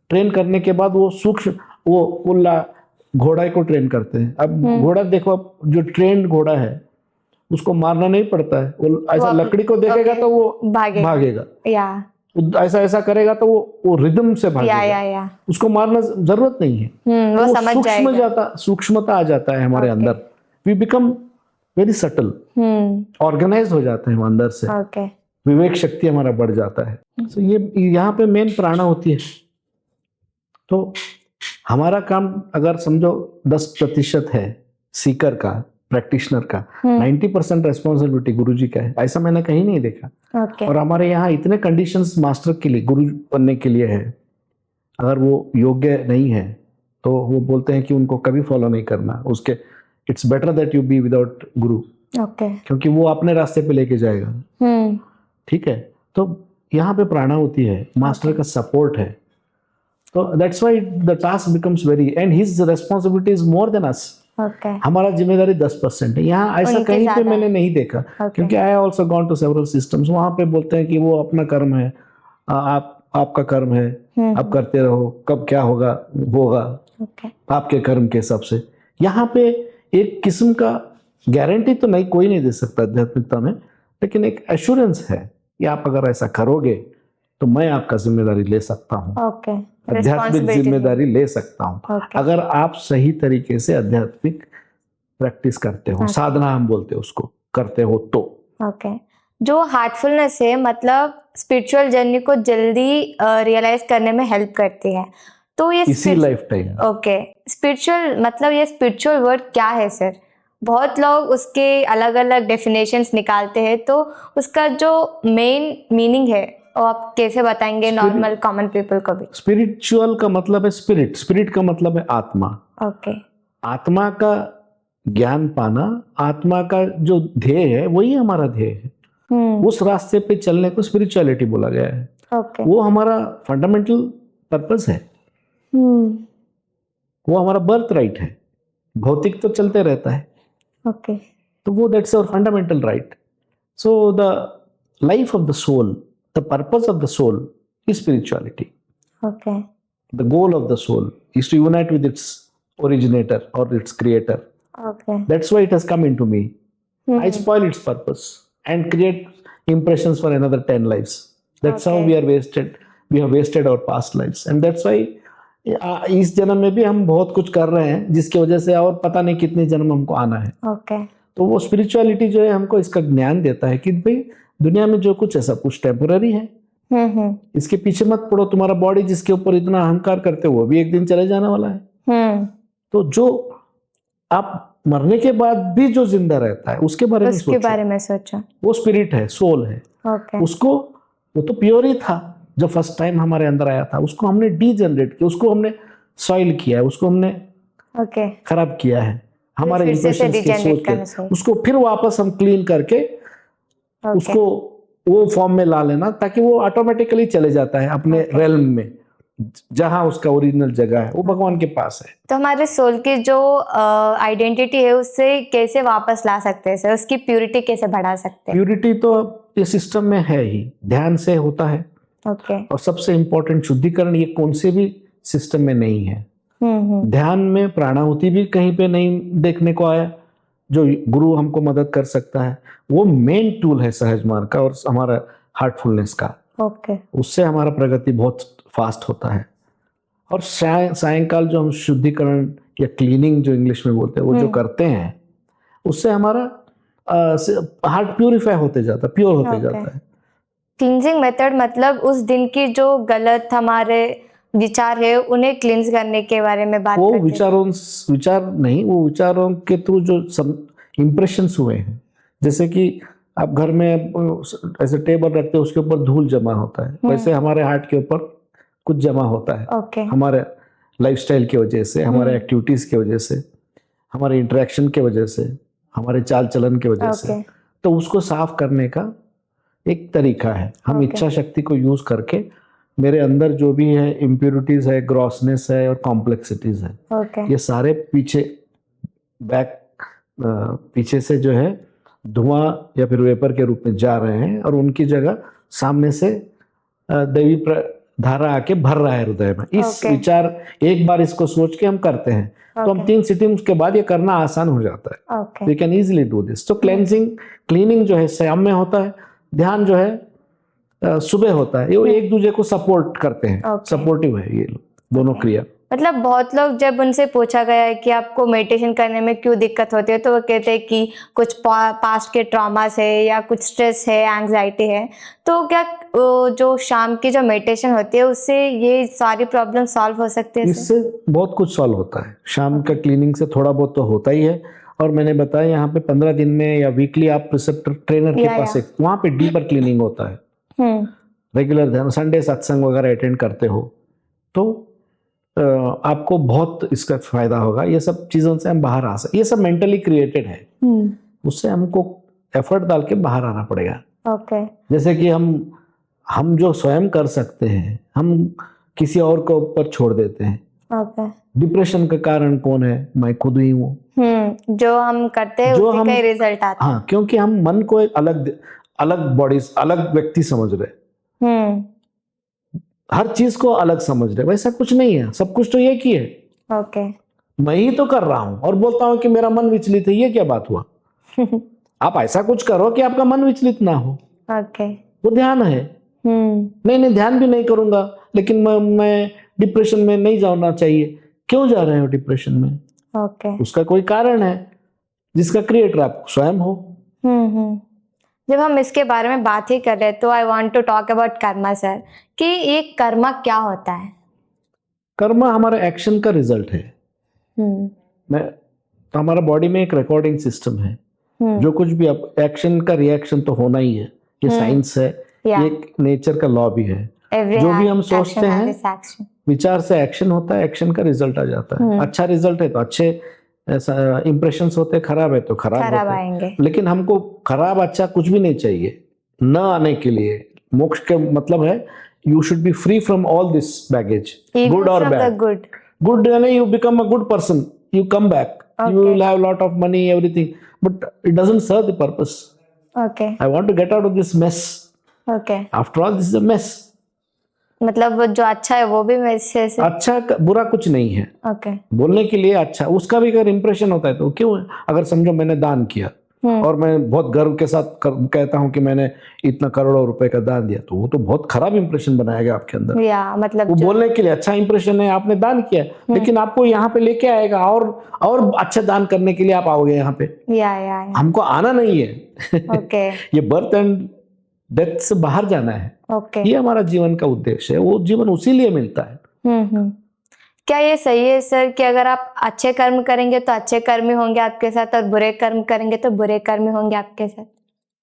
ट्रेन करने के बाद वो सूक्ष्म, वो घोड़ा को ट्रेन करते हैं. अब घोड़ा देखो, अब जो ट्रेंड घोड़ा है उसको मारना नहीं पड़ता है. वो ऐसा लकड़ी को देखेगा तो वो भागेगा, ऐसा करेगा तो वो रिदम से भागेगा. उसको मारना जरूरत नहीं है. वो सूक्ष्मता आ जाता है हमारे अंदर. We become very subtle, organise हो जाते हैं हम अंदर से, ओके विवेक शक्ति हमारा बढ़ जाता है। तो ये यहाँ पे मेन प्राणा होती है। तो हमारा काम अगर समझो 10% है सीकर का, प्रैक्टिशनर का, 90% रेस्पॉन्सिबिलिटी गुरुजी का है, ऐसा मैंने कहीं नहीं देखा। ओके और हमारे यहाँ इतने कंडीशंस मास्टर के लिए, गुरु बनने के लिए है। अगर वो योग्य नहीं है तो वो बोलते हैं कि उनको कभी फॉलो नहीं करना उसके। It's better that you be without guru, okay क्योंकि वो अपने रास्ते पे लेके जाएगा। ठीक है, तो यहाँ पे प्राणा होती है, मास्टर का सपोर्ट है। तो that's why the task becomes very, and his responsibility is more than us. Okay हमारा जिम्मेदारी 10% है। यहाँ ऐसा उनके कहीं पे ज्यादा मैंने है। नहीं देखा, Okay. क्योंकि I also gone to several systems. वहाँ पे बोलते हैं कि वो अपना कर्म है, आपका कर्म है, आप करते रहो, कब क्या होगा होगा ओके आपके कर्म के हिसाब से। यहाँ पे एक किस्म का गारंटी तो नहीं, कोई नहीं दे सकता आध्यात्मिकता में, लेकिन एक एश्योरेंस है कि आप अगर ऐसा करोगे तो मैं आपका जिम्मेदारी ले सकता हूँ, ओके आध्यात्मिक जिम्मेदारी ले सकता हूँ। Okay. अगर आप सही तरीके से आध्यात्मिक प्रैक्टिस करते हो, साधना हम बोलते हैं उसको, करते हो तो। ओके जो हार्टफुलनेस है मतलब स्पिरिचुअल जर्नी को जल्दी रियलाइज करने में हेल्प करती है। तो ये इसी लाइफ टाइम। ओके स्पिरिचुअल मतलब ये स्पिरिचुअल वर्ड क्या है सर? बहुत लोग उसके अलग अलग डेफिनेशंस निकालते हैं, तो उसका जो मेन मीनिंग है वो आप कैसे बताएंगे नॉर्मल कॉमन पीपल को भी? स्पिरिचुअल का मतलब है स्पिरिट, स्पिरिट का मतलब है आत्मा। ओके आत्मा का ज्ञान पाना, आत्मा का जो ध्येय है वही हमारा ध्येय है। उस रास्ते पे चलने को स्पिरिचुअलिटी बोला गया है। ओके वो हमारा फंडामेंटल पर्पस है, वो हमारा बर्थ राइट है। भौतिक तो चलते रहता है, ओके तो वो that's our fundamental right. So the life of the soul, the purpose of the soul is spirituality. Okay The goal of the soul is to unite with its originator or its creator. Okay That's why it has come into me. I spoil its purpose and create impressions for another 10 lives. That's how we are wasted. We have wasted our past lives. And that's why इस जन्म में भी हम बहुत कुछ कर रहे हैं जिसकी वजह से और पता नहीं कितने जन्म हमको आना है। ओके तो वो स्पिरिचुअलिटी जो है हमको इसका ज्ञान देता है कि भाई दुनिया में जो कुछ है सब कुछ टेम्पररी है। इसके पीछे मत पड़ो। तुम्हारा बॉडी जिसके ऊपर इतना अहंकार करते हो वो भी एक दिन चले जाने वाला है। तो जो आप मरने के बाद भी जो जिंदा रहता है उसके बारे में सोचो। बारे में सोचो। वो स्पिरिट है, सोल है। उसको, वो तो प्योर ही था जब फर्स्ट टाइम हमारे अंदर आया था। उसको हमने डीजनरेट किया, उसको हमने सॉइल किया है, उसको हमने खराब किया है हमारे इंप्रेशंस के सोच के। उसको फिर वापस हम क्लीन करके उसको वो फॉर्म में ला लेना, ताकि वो ऑटोमेटिकली चले जाता है अपने रेल्म में, जहां उसका ओरिजिनल जगह है वो भगवान के पास है। तो हमारे सोल की जो आइडेंटिटी है उससे कैसे वापस ला सकते हैं सर? उसकी प्यूरिटी कैसे बढ़ा सकते हैं? प्यूरिटी तो ये सिस्टम में है ही, ध्यान से होता है। और सबसे इंपॉर्टेंट शुद्धिकरण ये कौन से भी सिस्टम में नहीं है। ध्यान में प्राणाहुति भी कहीं पे नहीं देखने को आया, जो गुरु हमको मदद कर सकता है। वो मेन टूल है सहज मार्ग का और हमारा हार्टफुलनेस का। उससे हमारा प्रगति बहुत फास्ट होता है। और सायंकाल जो हम शुद्धिकरण या क्लीनिंग जो इंग्लिश में बोलते हैं वो जो करते हैं, उससे हमारा हार्ट प्यूरिफाई होते जाता है, प्योर होते जाता है। क्लींजिंग मेथड मतलब उस दिन की जो गलत हमारे विचार है उन्हें क्लींस करने के बारे में बात करते हैं। विचार नहीं, वो विचारों के थ्रू जो इंप्रेशंस हुए हैं। जैसे कि आप घर में ऐसे टेबल रखते हो, उसके ऊपर धूल जमा होता है, वैसे हमारे हार्ट के ऊपर कुछ जमा होता है। हमारे लाइफस्टाइल की वजह से, हमारे एक्टिविटीज की वजह से, हमारे इंटरेक्शन की वजह से, हमारे चाल चलन की वजह से। तो उसको साफ करने का एक तरीका है। हम इच्छा शक्ति को यूज करके मेरे अंदर जो भी है इम्प्योरिटीज है, ग्रॉसनेस है और कॉम्प्लेक्सिटीज है, ये सारे पीछे से जो है धुआं या फिर वेपर के रूप में जा रहे हैं, और उनकी जगह सामने से दैवी धारा आके भर रहा है हृदय में। इस विचार एक बार इसको सोच के हम करते हैं, तो हम 3 सिटिंग्स के बाद ये करना आसान हो जाता है। We can easily do this. तो क्लीनिंग जो है शाम में होता है, ध्यान जो है सुबह होता है। ये एक दूसरे को सपोर्ट करते हैं, सपोर्टिव है ये दोनों क्रिया। मतलब बहुत लोग जब उनसे पूछा गया है कि आपको मेडिटेशन करने में क्यों दिक्कत होती है तो वो कहते हैं कि कुछ पास्ट के ट्रॉमास है या कुछ स्ट्रेस है, एंग्जाइटी है। तो क्या जो शाम की जो मेडिटेशन होती है उससे ये सारी प्रॉब्लम सॉल्व हो सकती है? इससे बहुत कुछ सॉल्व होता है। शाम का क्लीनिंग से थोड़ा बहुत तो होता ही है। और मैंने बताया यहाँ पे 15 दिन में या वीकली आप प्रिसेप्टर ट्रेनर के पास एक वहाँ पे डीपर क्लीनिंग होता है। रेगुलर ध्यान, संडे सत्संग वगैरह अटेंड करते हो तो आपको बहुत इसका फायदा होगा। ये सब चीजों से हम बाहर आ सकते। ये सब मेंटली क्रिएटेड है, उससे हमको एफर्ट डाल के बाहर आना पड़ेगा। ओके। जैसे कि हम जो स्वयं कर सकते हैं हम किसी और के ऊपर छोड़ देते हैं। ओके। डिप्रेशन का कारण कौन है? मैं खुद ही हूँ। जो हम करते हैं उसी का ही रिजल्ट आता है। हाँ, क्योंकि हम मन को एक अलग बॉडी, अलग व्यक्ति समझ रहे, हर चीज को अलग समझ रहे। वैसा कुछ नहीं है, सब कुछ तो एक ही है। ओके। मैं ही तो कर रहा हूं और बोलता हूं कि मेरा मन विचलित है। ये क्या बात हुआ? आप ऐसा कुछ करो कि आपका मन विचलित ना हो। ओके। वो ध्यान है। नहीं, ध्यान भी नहीं करूंगा लेकिन मैं डिप्रेशन में नहीं जाना चाहिए। क्यों जा रहे हो डिप्रेशन में? ओके। उसका कोई कारण है जिसका क्रिएटर आप स्वयं हो। जब हम इसके बारे में बात ही कर रहे हैं तो I want to talk about karma sir, कि ये कर्मा क्या होता है? कर्मा हमारे एक्शन का रिजल्ट है। तो हमारा बॉडी में एक रिकॉर्डिंग सिस्टम है। जो कुछ भी आप एक्शन का रिएक्शन तो होना ही है। ये साइंस है, ये एक नेचर का लॉ भी है। जो भी हम सोचते हैं विचार से एक्शन होता है, एक्शन का रिजल्ट आ जाता है। अच्छा रिजल्ट है तो अच्छे इंप्रेशंस होते हैं, खराब है तो खराब होते हैं। लेकिन हमको खराब अच्छा कुछ भी नहीं चाहिए। न आने के लिए मोक्ष के मतलब है you should be free from all this baggage, good और बैड। गुड यानी you become a good person, you come back, you will have a lot of money, everything, but it doesn't serve the purpose. Okay. I want to get out of this mess. Okay. After all, this is a mess. मतलब जो अच्छा है वो भी वैसे से अच्छा बुरा कुछ नहीं है। Okay. बोलने के लिए अच्छा, उसका भी अगर इंप्रेशन होता है तो क्यों है? अगर समझो मैंने दान किया और मैं बहुत गर्व के साथ कहता हूं कि मैंने इतना करोड़ों रुपए का दान दिया, तो वो तो बहुत खराब इंप्रेशन बनाएगा आपके अंदर। मतलब वो बोलने के लिए अच्छा इंप्रेशन है, आपने दान किया, लेकिन आपको यहाँ पे लेके आएगा और अच्छा दान करने के लिए आप आओगे यहाँ पे। हमको आना नहीं है। ओके। ये बर्थ एंड डेथ से बाहर जाना है। ओके। ये हमारा जीवन का उद्देश्य है। वो जीवन उसी लिए मिलता है। क्या ये सही है सर कि अगर आप अच्छे कर्म करेंगे तो अच्छे कर्म ही होंगे आपके साथ और बुरे कर्म करेंगे तो बुरे कर्म ही होंगे आपके साथ?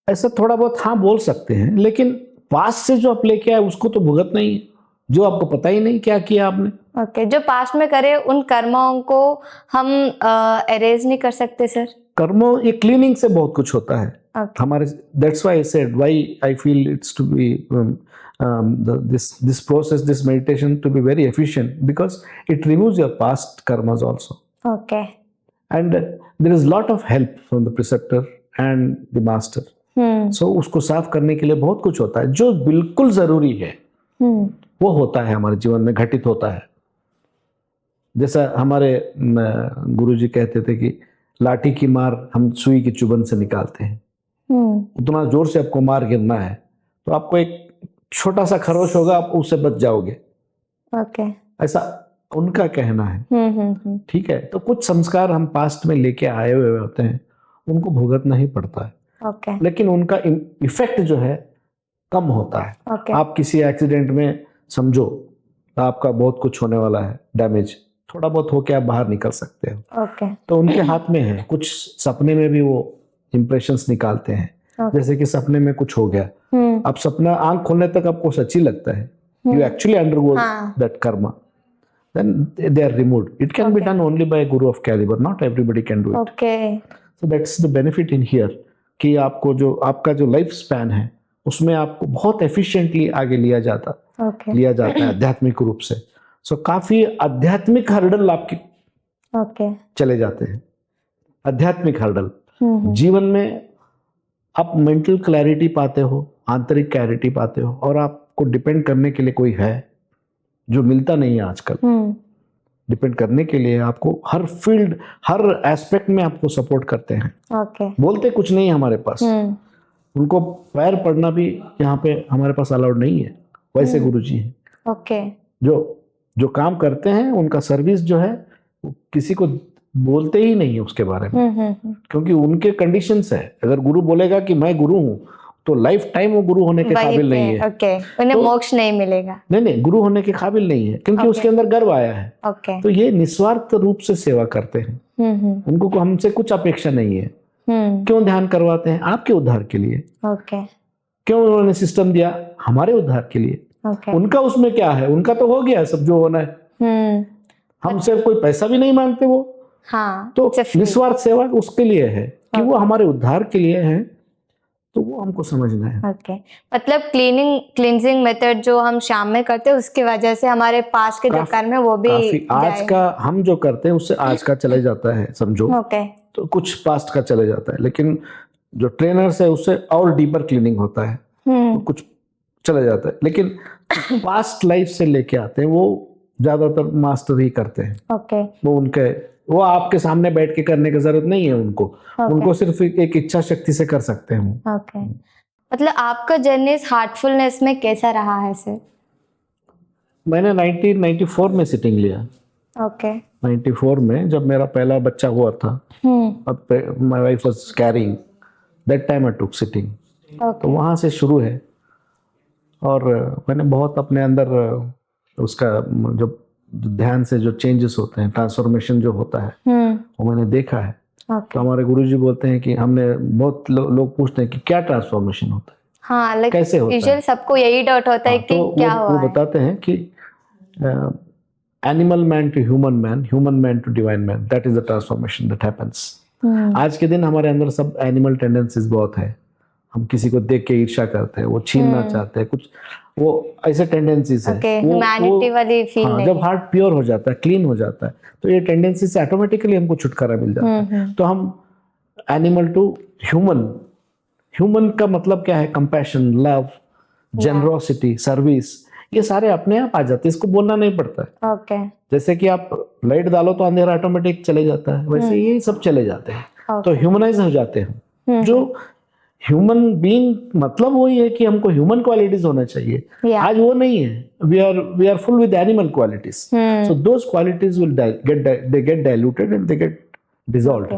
ऐसा थोड़ा बहुत हाँ बोल सकते हैं, लेकिन पास्ट से जो आप लेके आए उसको तो भुगत नहीं है, जो आपको पता ही नहीं क्या किया आपने। ओके। जो पास्ट में करे उन कर्मों को हम एरेज नहीं कर सकते सर? कर्मों ये क्लीनिंग से बहुत कुछ होता है। हमारे that's why I said why I feel it's to be this process, this meditation to be very efficient, because it removes your past karmas also. Okay. And there is lot of help from the preceptor and the master. So उसको साफ करने के लिए बहुत कुछ होता है जो बिल्कुल जरूरी है। वो होता है हमारे जीवन में, घटित होता है। जैसा हमारे गुरुजी कहते थे कि लाठी की मार हम सुई की चुभन से निकालते हैं। उतना जोर से आपको मार गिरना है तो आपको एक छोटा सा खरोच होगा, आप उससे बच जाओगे। ओके। ऐसा उनका कहना है। ठीक है, तो कुछ संस्कार हम पास्ट में लेके आए हुए होते हैं, उनको भुगतना ही पड़ता है। ओके। लेकिन उनका इफेक्ट जो है कम होता है। ओके। आप किसी एक्सीडेंट में समझो आपका बहुत कुछ होने वाला है, डैमेज थोड़ा बहुत होके आप बाहर निकल सकते हो। ओके। तो उनके हाथ में है। कुछ सपने में भी वो इंप्रेशंस निकालते हैं। जैसे कि सपने में कुछ हो गया, अब सपना आंख खोलने तक आपको सच्ची लगता है, you actually undergo that Karma, then they are removed. It can be done only by a guru of caliber. Not everybody can do it. Okay. So that's the benefit in here कि आपको जो आपका जो लाइफ स्पैन है उसमें आपको बहुत एफिशिएंटली आगे लिया जाता है आध्यात्मिक रूप से। सो काफी आध्यात्मिक हर्डल आपके चले जाते हैं। आध्यात्मिक हर्डल जीवन में आप मेंटल क्लैरिटी पाते हो, आंतरिक क्लैरिटी पाते हो, और आपको डिपेंड करने के लिए कोई है जो मिलता नहीं है आजकल। डिपेंड करने के लिए आपको हर फील्ड, हर एस्पेक्ट में आपको सपोर्ट करते हैं। बोलते कुछ नहीं हमारे पास, उनको पैर पड़ना भी यहाँ पे हमारे पास अलाउड नहीं है। वैसे गुरुजी हैं जो जो काम करते हैं उनका सर्विस जो है वो किसी को बोलते ही नहीं है उसके बारे में, क्योंकि उनके कंडीशंस है। अगर गुरु बोलेगा कि मैं गुरु हूँ तो लाइफ टाइम वो गुरु होने के वहीं काबिल पे, नहीं है। ओके, उन्हें तो- मोक्ष नहीं मिलेगा। नहीं, गुरु होने के काबिल नहीं है, क्योंकि ओके। उसके अंदर गर्व आया है। ओके। तो ये निस्वार्थ रूप से सेवा करते हैं, उनको हमसे कुछ अपेक्षा नहीं है। क्यों ध्यान करवाते हैं? आपके उद्धार के लिए। ओके। क्यों उन्होंने सिस्टम दिया? हमारे उद्धार के लिए। ओके। उनका उसमें क्या है? उनका तो हो गया सब जो होना है। हमसे कोई पैसा भी नहीं मांगते वो। हाँ, तो it's a free। निस्वार्थ सेवा उसके लिए है कि वो हमारे उद्धार के लिए है, तो वो हमको समझना है। ओके, मतलब क्लींजिंग मेथड जो हम शाम में करते हैं उसकी वजह से हमारे पास के जो कर्म है वो भी काफी आज का हम जो करते हैं उससे आज का चले जाता है, समझो। ओके। तो कुछ पास्ट का चले जाता है, लेकिन जो ट्रेनर्स है उससे और डीपर क्लीनिंग होता है, तो कुछ चले जाता है। लेकिन पास्ट लाइफ से लेके आते हैं वो ज्यादातर मास्टर ही करते हैं। ओके। वो आपके सामने बैठ के करने की जरूरत नहीं है उनको। उनको सिर्फ एक इच्छा शक्ति से कर सकते हैं वो। ओके, मतलब आपका जर्नी इस हार्टफुलनेस में कैसा रहा है सर? मैंने 1994 में सिटिंग लिया। ओके। 94 में जब मेरा पहला बच्चा हुआ था, अब my wife was carrying, that time I took sitting. तो वहाँ से शुरू है, और मैंने बहुत अपने अंदर उसका जो ध्यान से जो चेंजेस होते हैं, ट्रांसफॉर्मेशन जो होता है, वो मैंने देखा है। तो हमारे गुरुजी बोलते हैं कि हमने बहुत लोग पूछते हैं कि क्या ट्रांसफॉर्मेशन होता है, हाँ, कैसे होता है? यूजुअली सबको यही डाउट होता है कि तो क्या हुआ वो है। बताते हैं कि animal man to human man to divine man, that is the transformation that happens. आज के दिन हमारे अंदर सब एनिमल टेंडेंसीज बहुत है। हम किसी को देख के ईर्ष्या करते हैं, वो छीनना चाहते हैं, कुछ वो ऐसे टेंडेंसीज है। ह्यूमैनिटी वाली फील नहीं। जब हार्ट प्योर हो जाता है, क्लीन हो जाता है, तो ये टेंडेंसी से ऑटोमेटिकली हमको छुटकारा मिल जाता है। तो हम एनिमल टू ह्यूमन का मतलब क्या है? कंपैशन, लव, जेनरोसिटी, सर्विस, ये सारे अपने आप आ जाते हैं, इसको बोलना नहीं पड़ता है। ओके। जैसे कि आप लाइट डालो तो अंधेरा ऑटोमेटिक चले जाता है, वैसे ये सब चले जाते हैं। तो ह्यूमनाइज हो जाते हैं। जो ह्यूमन बीइंग मतलब वही है कि हमको ह्यूमन क्वालिटीज होना चाहिए। आज वो नहीं है, we are full with animal qualities. So those qualities will get diluted and they get dissolved,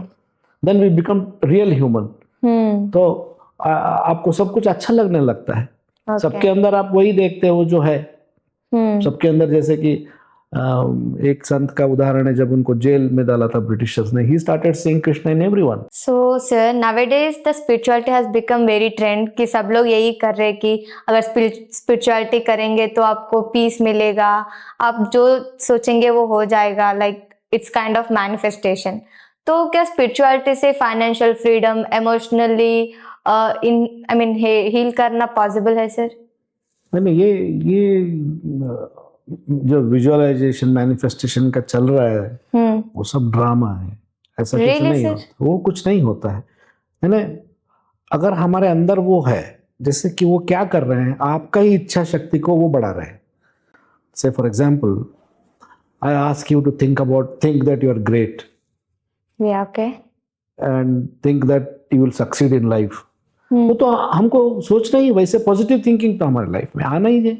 then we become real human. तो आपको सब कुछ अच्छा लगने लगता है। सबके अंदर आप वही देखते हो जो है सबके अंदर। जैसे कि एक संत का उदाहरण है, जब उनको जेल में डाला था ब्रिटिशर्स ने, he started seeing Krishna in everyone. So sir, nowadays the spirituality has become very trend कि सब लोग यही कर रहे हैं कि अगर spirituality करेंगे तो आपको पीस मिलेगा, आप जो सोचेंगे वो हो जाएगा, like it's kind of manifestation। तो क्या spirituality से financial freedom, emotionally heal करना possible है सर? नहीं, ये जो विजुअलाइजेशन मैनिफेस्टेशन का चल रहा है वो सब ड्रामा है। ऐसा कुछ नहीं होता, वो कुछ नहीं होता है ना। अगर हमारे अंदर वो है, जैसे कि वो क्या कर रहे हैं, आपका ही इच्छा शक्ति को वो बढ़ा रहे हैं। Say for example, I ask you to think that you are great, okay, and think that you will succeed in life. वो तो हमको सोचना ही, वैसे पॉजिटिव थिंकिंग तो हमारी लाइफ में आना ही है।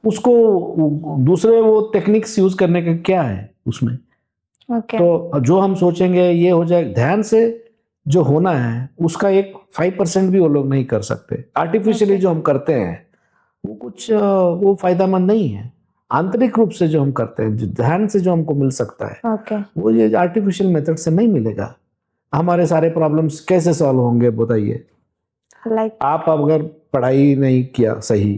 उसको दूसरे वो टेक्निक्स यूज करने का क्या है उसमें? तो जो हम सोचेंगे ये हो जाए, ध्यान से जो होना है उसका एक 5% भी वो लोग नहीं कर सकते। आर्टिफिशियली जो हम करते हैं वो कुछ वो फायदेमंद नहीं है। आंतरिक रूप से जो हम करते हैं, ध्यान से जो हमको मिल सकता है, वो ये आर्टिफिशियल मेथड से नहीं मिलेगा। हमारे सारे प्रॉब्लम्स कैसे सॉल्व होंगे बताइए? आप अगर पढ़ाई नहीं किया सही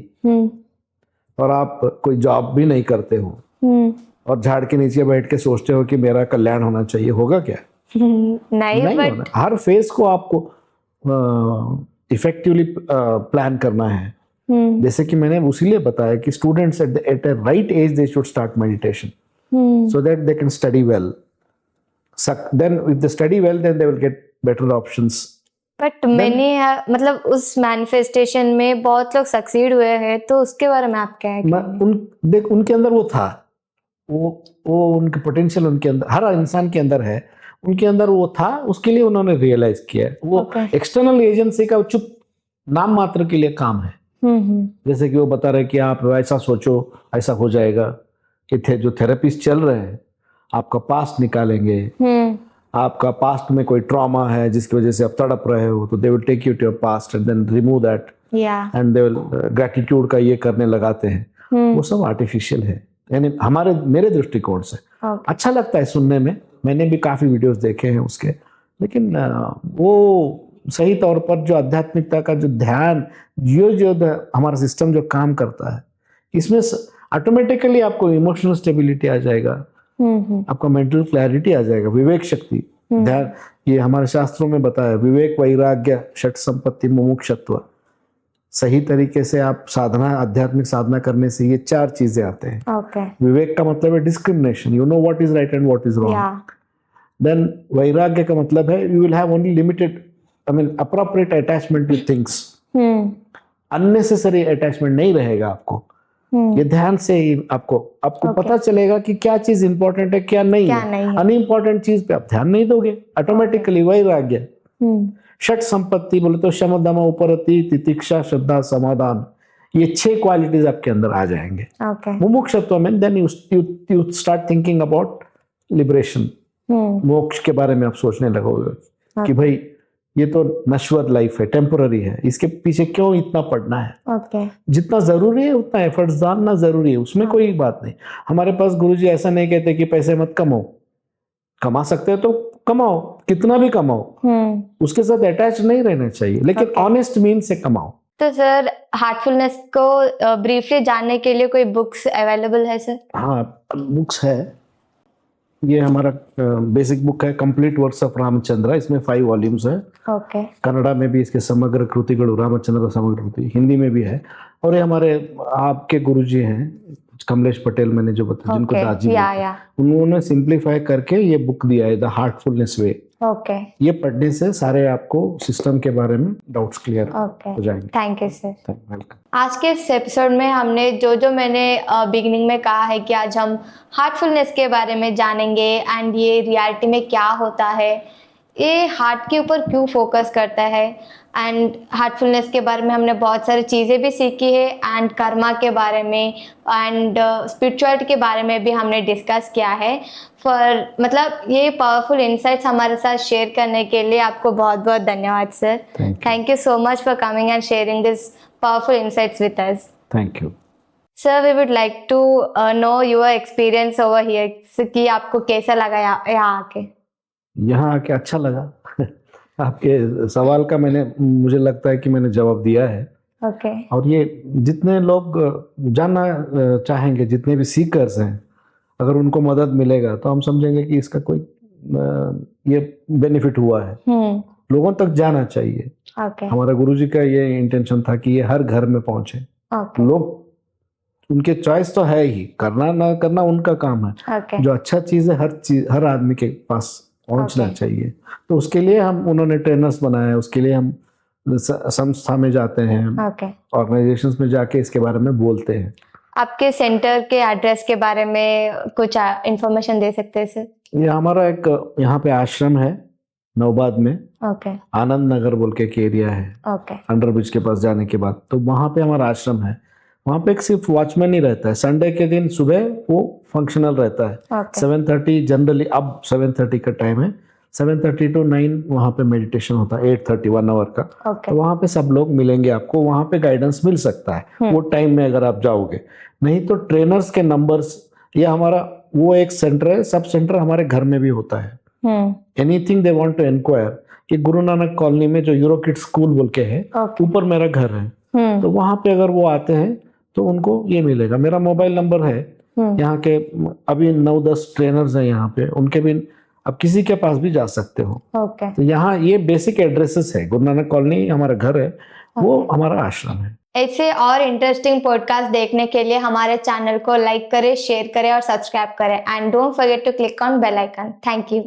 और आप कोई जॉब भी नहीं करते हो और झाड़ के नीचे बैठ के सोचते हो कि मेरा कल्याण होना चाहिए, होगा क्या? नहीं होना। हर फेज को आपको इफेक्टिवली प्लान करना है। जैसे कि मैंने उसीलिए बताया कि students at a right age they should start meditation so that they can study well. Then if they study well, then they will get better options. But मैंने मतलब उस मैनिफेस्टेशन में बहुत लोग सक्सीड हुए हैं, तो उसके बारे में आप क्या है? देख, उनके अंदर वो था, वो उनके पोटेंशियल उनके अंदर, हर इंसान के अंदर है, उनके अंदर वो था, उसके लिए उन्होंने रियलाइज किया। वो एक्सटर्नल एजेंसी का चुप नाम मात्र के लिए काम है। जैसे कि वो बता रहे कि आप ऐसा सोचो ऐसा हो जाएगा, ये थे जो थेरेपिस्ट चल रहे हैं, आपका पास्ट निकालेंगे। आपका पास्ट में कोई ट्रॉमा है जिसकी वजह से आप तड़प रहे हो, तो they will take you to your past and then remove that and they will gratitude का ये करने लगाते हैं। वो सब आर्टिफिशियल है, यानी मेरे दृष्टिकोण से। अच्छा लगता है सुनने में, मैंने भी काफी वीडियोस देखे हैं उसके, लेकिन वो सही तौर पर जो आध्यात्मिकता का जो ध्यान, जो हमारा सिस्टम जो काम करता है, इसमें ऑटोमेटिकली आपको इमोशनल स्टेबिलिटी आ जाएगा, आपका मेंटल क्लैरिटी आ जाएगा, विवेक शक्ति, ध्यान। ये हमारे शास्त्रों में बताया, विवेक, वैराग्य, षट संपत्ति, मुमुक्षुत्व। सही तरीके से आप साधना, आध्यात्मिक साधना करने से ये 4 चीजें आते हैं। विवेक का मतलब है discrimination, you know what is right and what is wrong. Then वैराग्य का मतलब है you will have only limited, appropriate attachment with things. Unnecessary attachment नहीं रहेगा आपको। ये ध्यान से ही आपको पता चलेगा कि क्या चीज इंपॉर्टेंट है, क्या नहीं है। अनइम्पॉर्टेंट चीज पे आप ध्यान नहीं दोगे, ऑटोमेटिकली वैराग्य। षट संपत्ति बोले तो शम दम उपरति तितिक्षा श्रद्धा समाधान, ये 6 क्वालिटीज आपके अंदर आ जाएंगे। मुमुक्षुत्व में then you start thinking about liberation, मोक्ष के बारे में आप सोचने लगोगे कि भाई ये तो नश्वर लाइफ है, टेम्पररी है, इसके पीछे क्यों इतना पढ़ना है। जितना जरूरी है उतना एफर्ट्स डालना जरूरी है, उसमें कोई बात नहीं। हमारे पास गुरुजी ऐसा नहीं कहते कि पैसे मत कमाओ, कमा सकते हो तो कमाओ, कितना भी कमाओ, उसके साथ अटैच नहीं रहना चाहिए, लेकिन ऑनेस्ट मीन से कमाओ। तो सर, हार्टफुलनेस को ब्रीफली जानने के लिए कोई बुक्स अवेलेबल है सर? हाँ, बुक्स है। ये हमारा बेसिक बुक है, कंप्लीट वर्क्स ऑफ रामचंद्र, इसमें 5 वॉल्यूम्स है। कन्नड़ा में भी इसके समग्र कृतिगळु, रामचंद्र समग्र कृति, हिंदी में भी है। और ये हमारे आपके गुरुजी हैं कमलेश पटेल, मैंने जो बताया, जिनको दाजी उन्होंने सिंप्लीफाई करके ये बुक दिया है, द हार्टफुलनेस वे। ये पढ़ने से सारे आपको सिस्टम के बारे में डाउट्स क्लियर हो जाएंगे। Thank you sir. वेलकम। आज के इस एपिसोड में हमने जो मैंने बिगिनिंग में कहा है कि आज हम हार्टफुलनेस के बारे में जानेंगे एंड ये रियलिटी में क्या होता है, ये हार्ट के ऊपर क्यों फोकस करता है, एंड हार्टफुलनेस के बारे में हमने बहुत सारी चीज़ें भी सीखी है, एंड कर्मा के बारे में एंड स्पिरिचुअलिटी के बारे में भी हमने डिस्कस किया है। मतलब ये पावरफुल इंसाइट्स हमारे साथ शेयर करने के लिए आपको बहुत बहुत धन्यवाद sir. Thank you so much for coming and sharing this powerful insights with us. Thank you sir. We would like to know your experience over here, कि आपको कैसा लगा यहाँ आके? यहाँ आके अच्छा लगा। आपके सवाल का मुझे लगता है कि मैंने जवाब दिया है। और ये जितने लोग जानना चाहेंगे, जितने भी सीकर्स हैं, अगर उनको मदद मिलेगा तो हम समझेंगे कि इसका कोई ये बेनिफिट हुआ है, लोगों तक जाना चाहिए। हमारा गुरुजी का ये इंटेंशन था कि ये हर घर में पहुंचे। लोग, उनके चॉइस तो है ही, करना ना करना उनका काम है। जो अच्छा चीज है हर आदमी के पास पहुंचना चाहिए। तो उसके लिए उन्होंने ट्रेनर्स बनाए, उसके लिए हम संस्था में जाते हैं, ऑर्गेनाइजेशंस में जाके इसके बारे में बोलते हैं। आपके सेंटर के एड्रेस के बारे में कुछ इंफॉर्मेशन दे सकते हैं सर? ये हमारा एक यहाँ पे आश्रम है नौबाद में, आनंद नगर बोल के एक एरिया है, अंडर ब्रिज के पास जाने के बाद, तो वहाँ पे हमारा आश्रम है। वहाँ पे एक सिर्फ वॉचमैन ही रहता है, संडे के दिन सुबह वो फंक्शनल रहता है। 7:30 जनरली, अब 7:30 का टाइम है, 7:30 to 9 वहाँ पे मेडिटेशन होता है, 8:30 1 आवर का। तो वहाँ पे सब लोग मिलेंगे, आपको वहाँ पे गाइडेंस मिल सकता है वो टाइम में अगर आप जाओगे। नहीं तो ट्रेनर्स के नंबर्स, ये हमारा वो एक सेंटर है, सब सेंटर हमारे घर में भी होता है। Anything they want to inquire, ये गुरु नानक कॉलोनी में जो यूरो किड्स स्कूल बोल के है, ऊपर मेरा घर है, तो वहाँ पे अगर वो आते हैं तो उनको ये मिलेगा। मेरा मोबाइल नंबर है, यहाँ के अभी 9-10 ट्रेनर्स हैं यहाँ पे, उनके भी आप किसी के पास भी जा सकते हो। तो यहाँ ये बेसिक एड्रेसेस है, गुरु नानक कॉलोनी हमारा घर है, वो हमारा आश्रम है। ऐसे और इंटरेस्टिंग पॉडकास्ट देखने के लिए हमारे चैनल को लाइक करें, शेयर करें और सब्सक्राइब करें, and don't forget to click on bell icon. Thank you.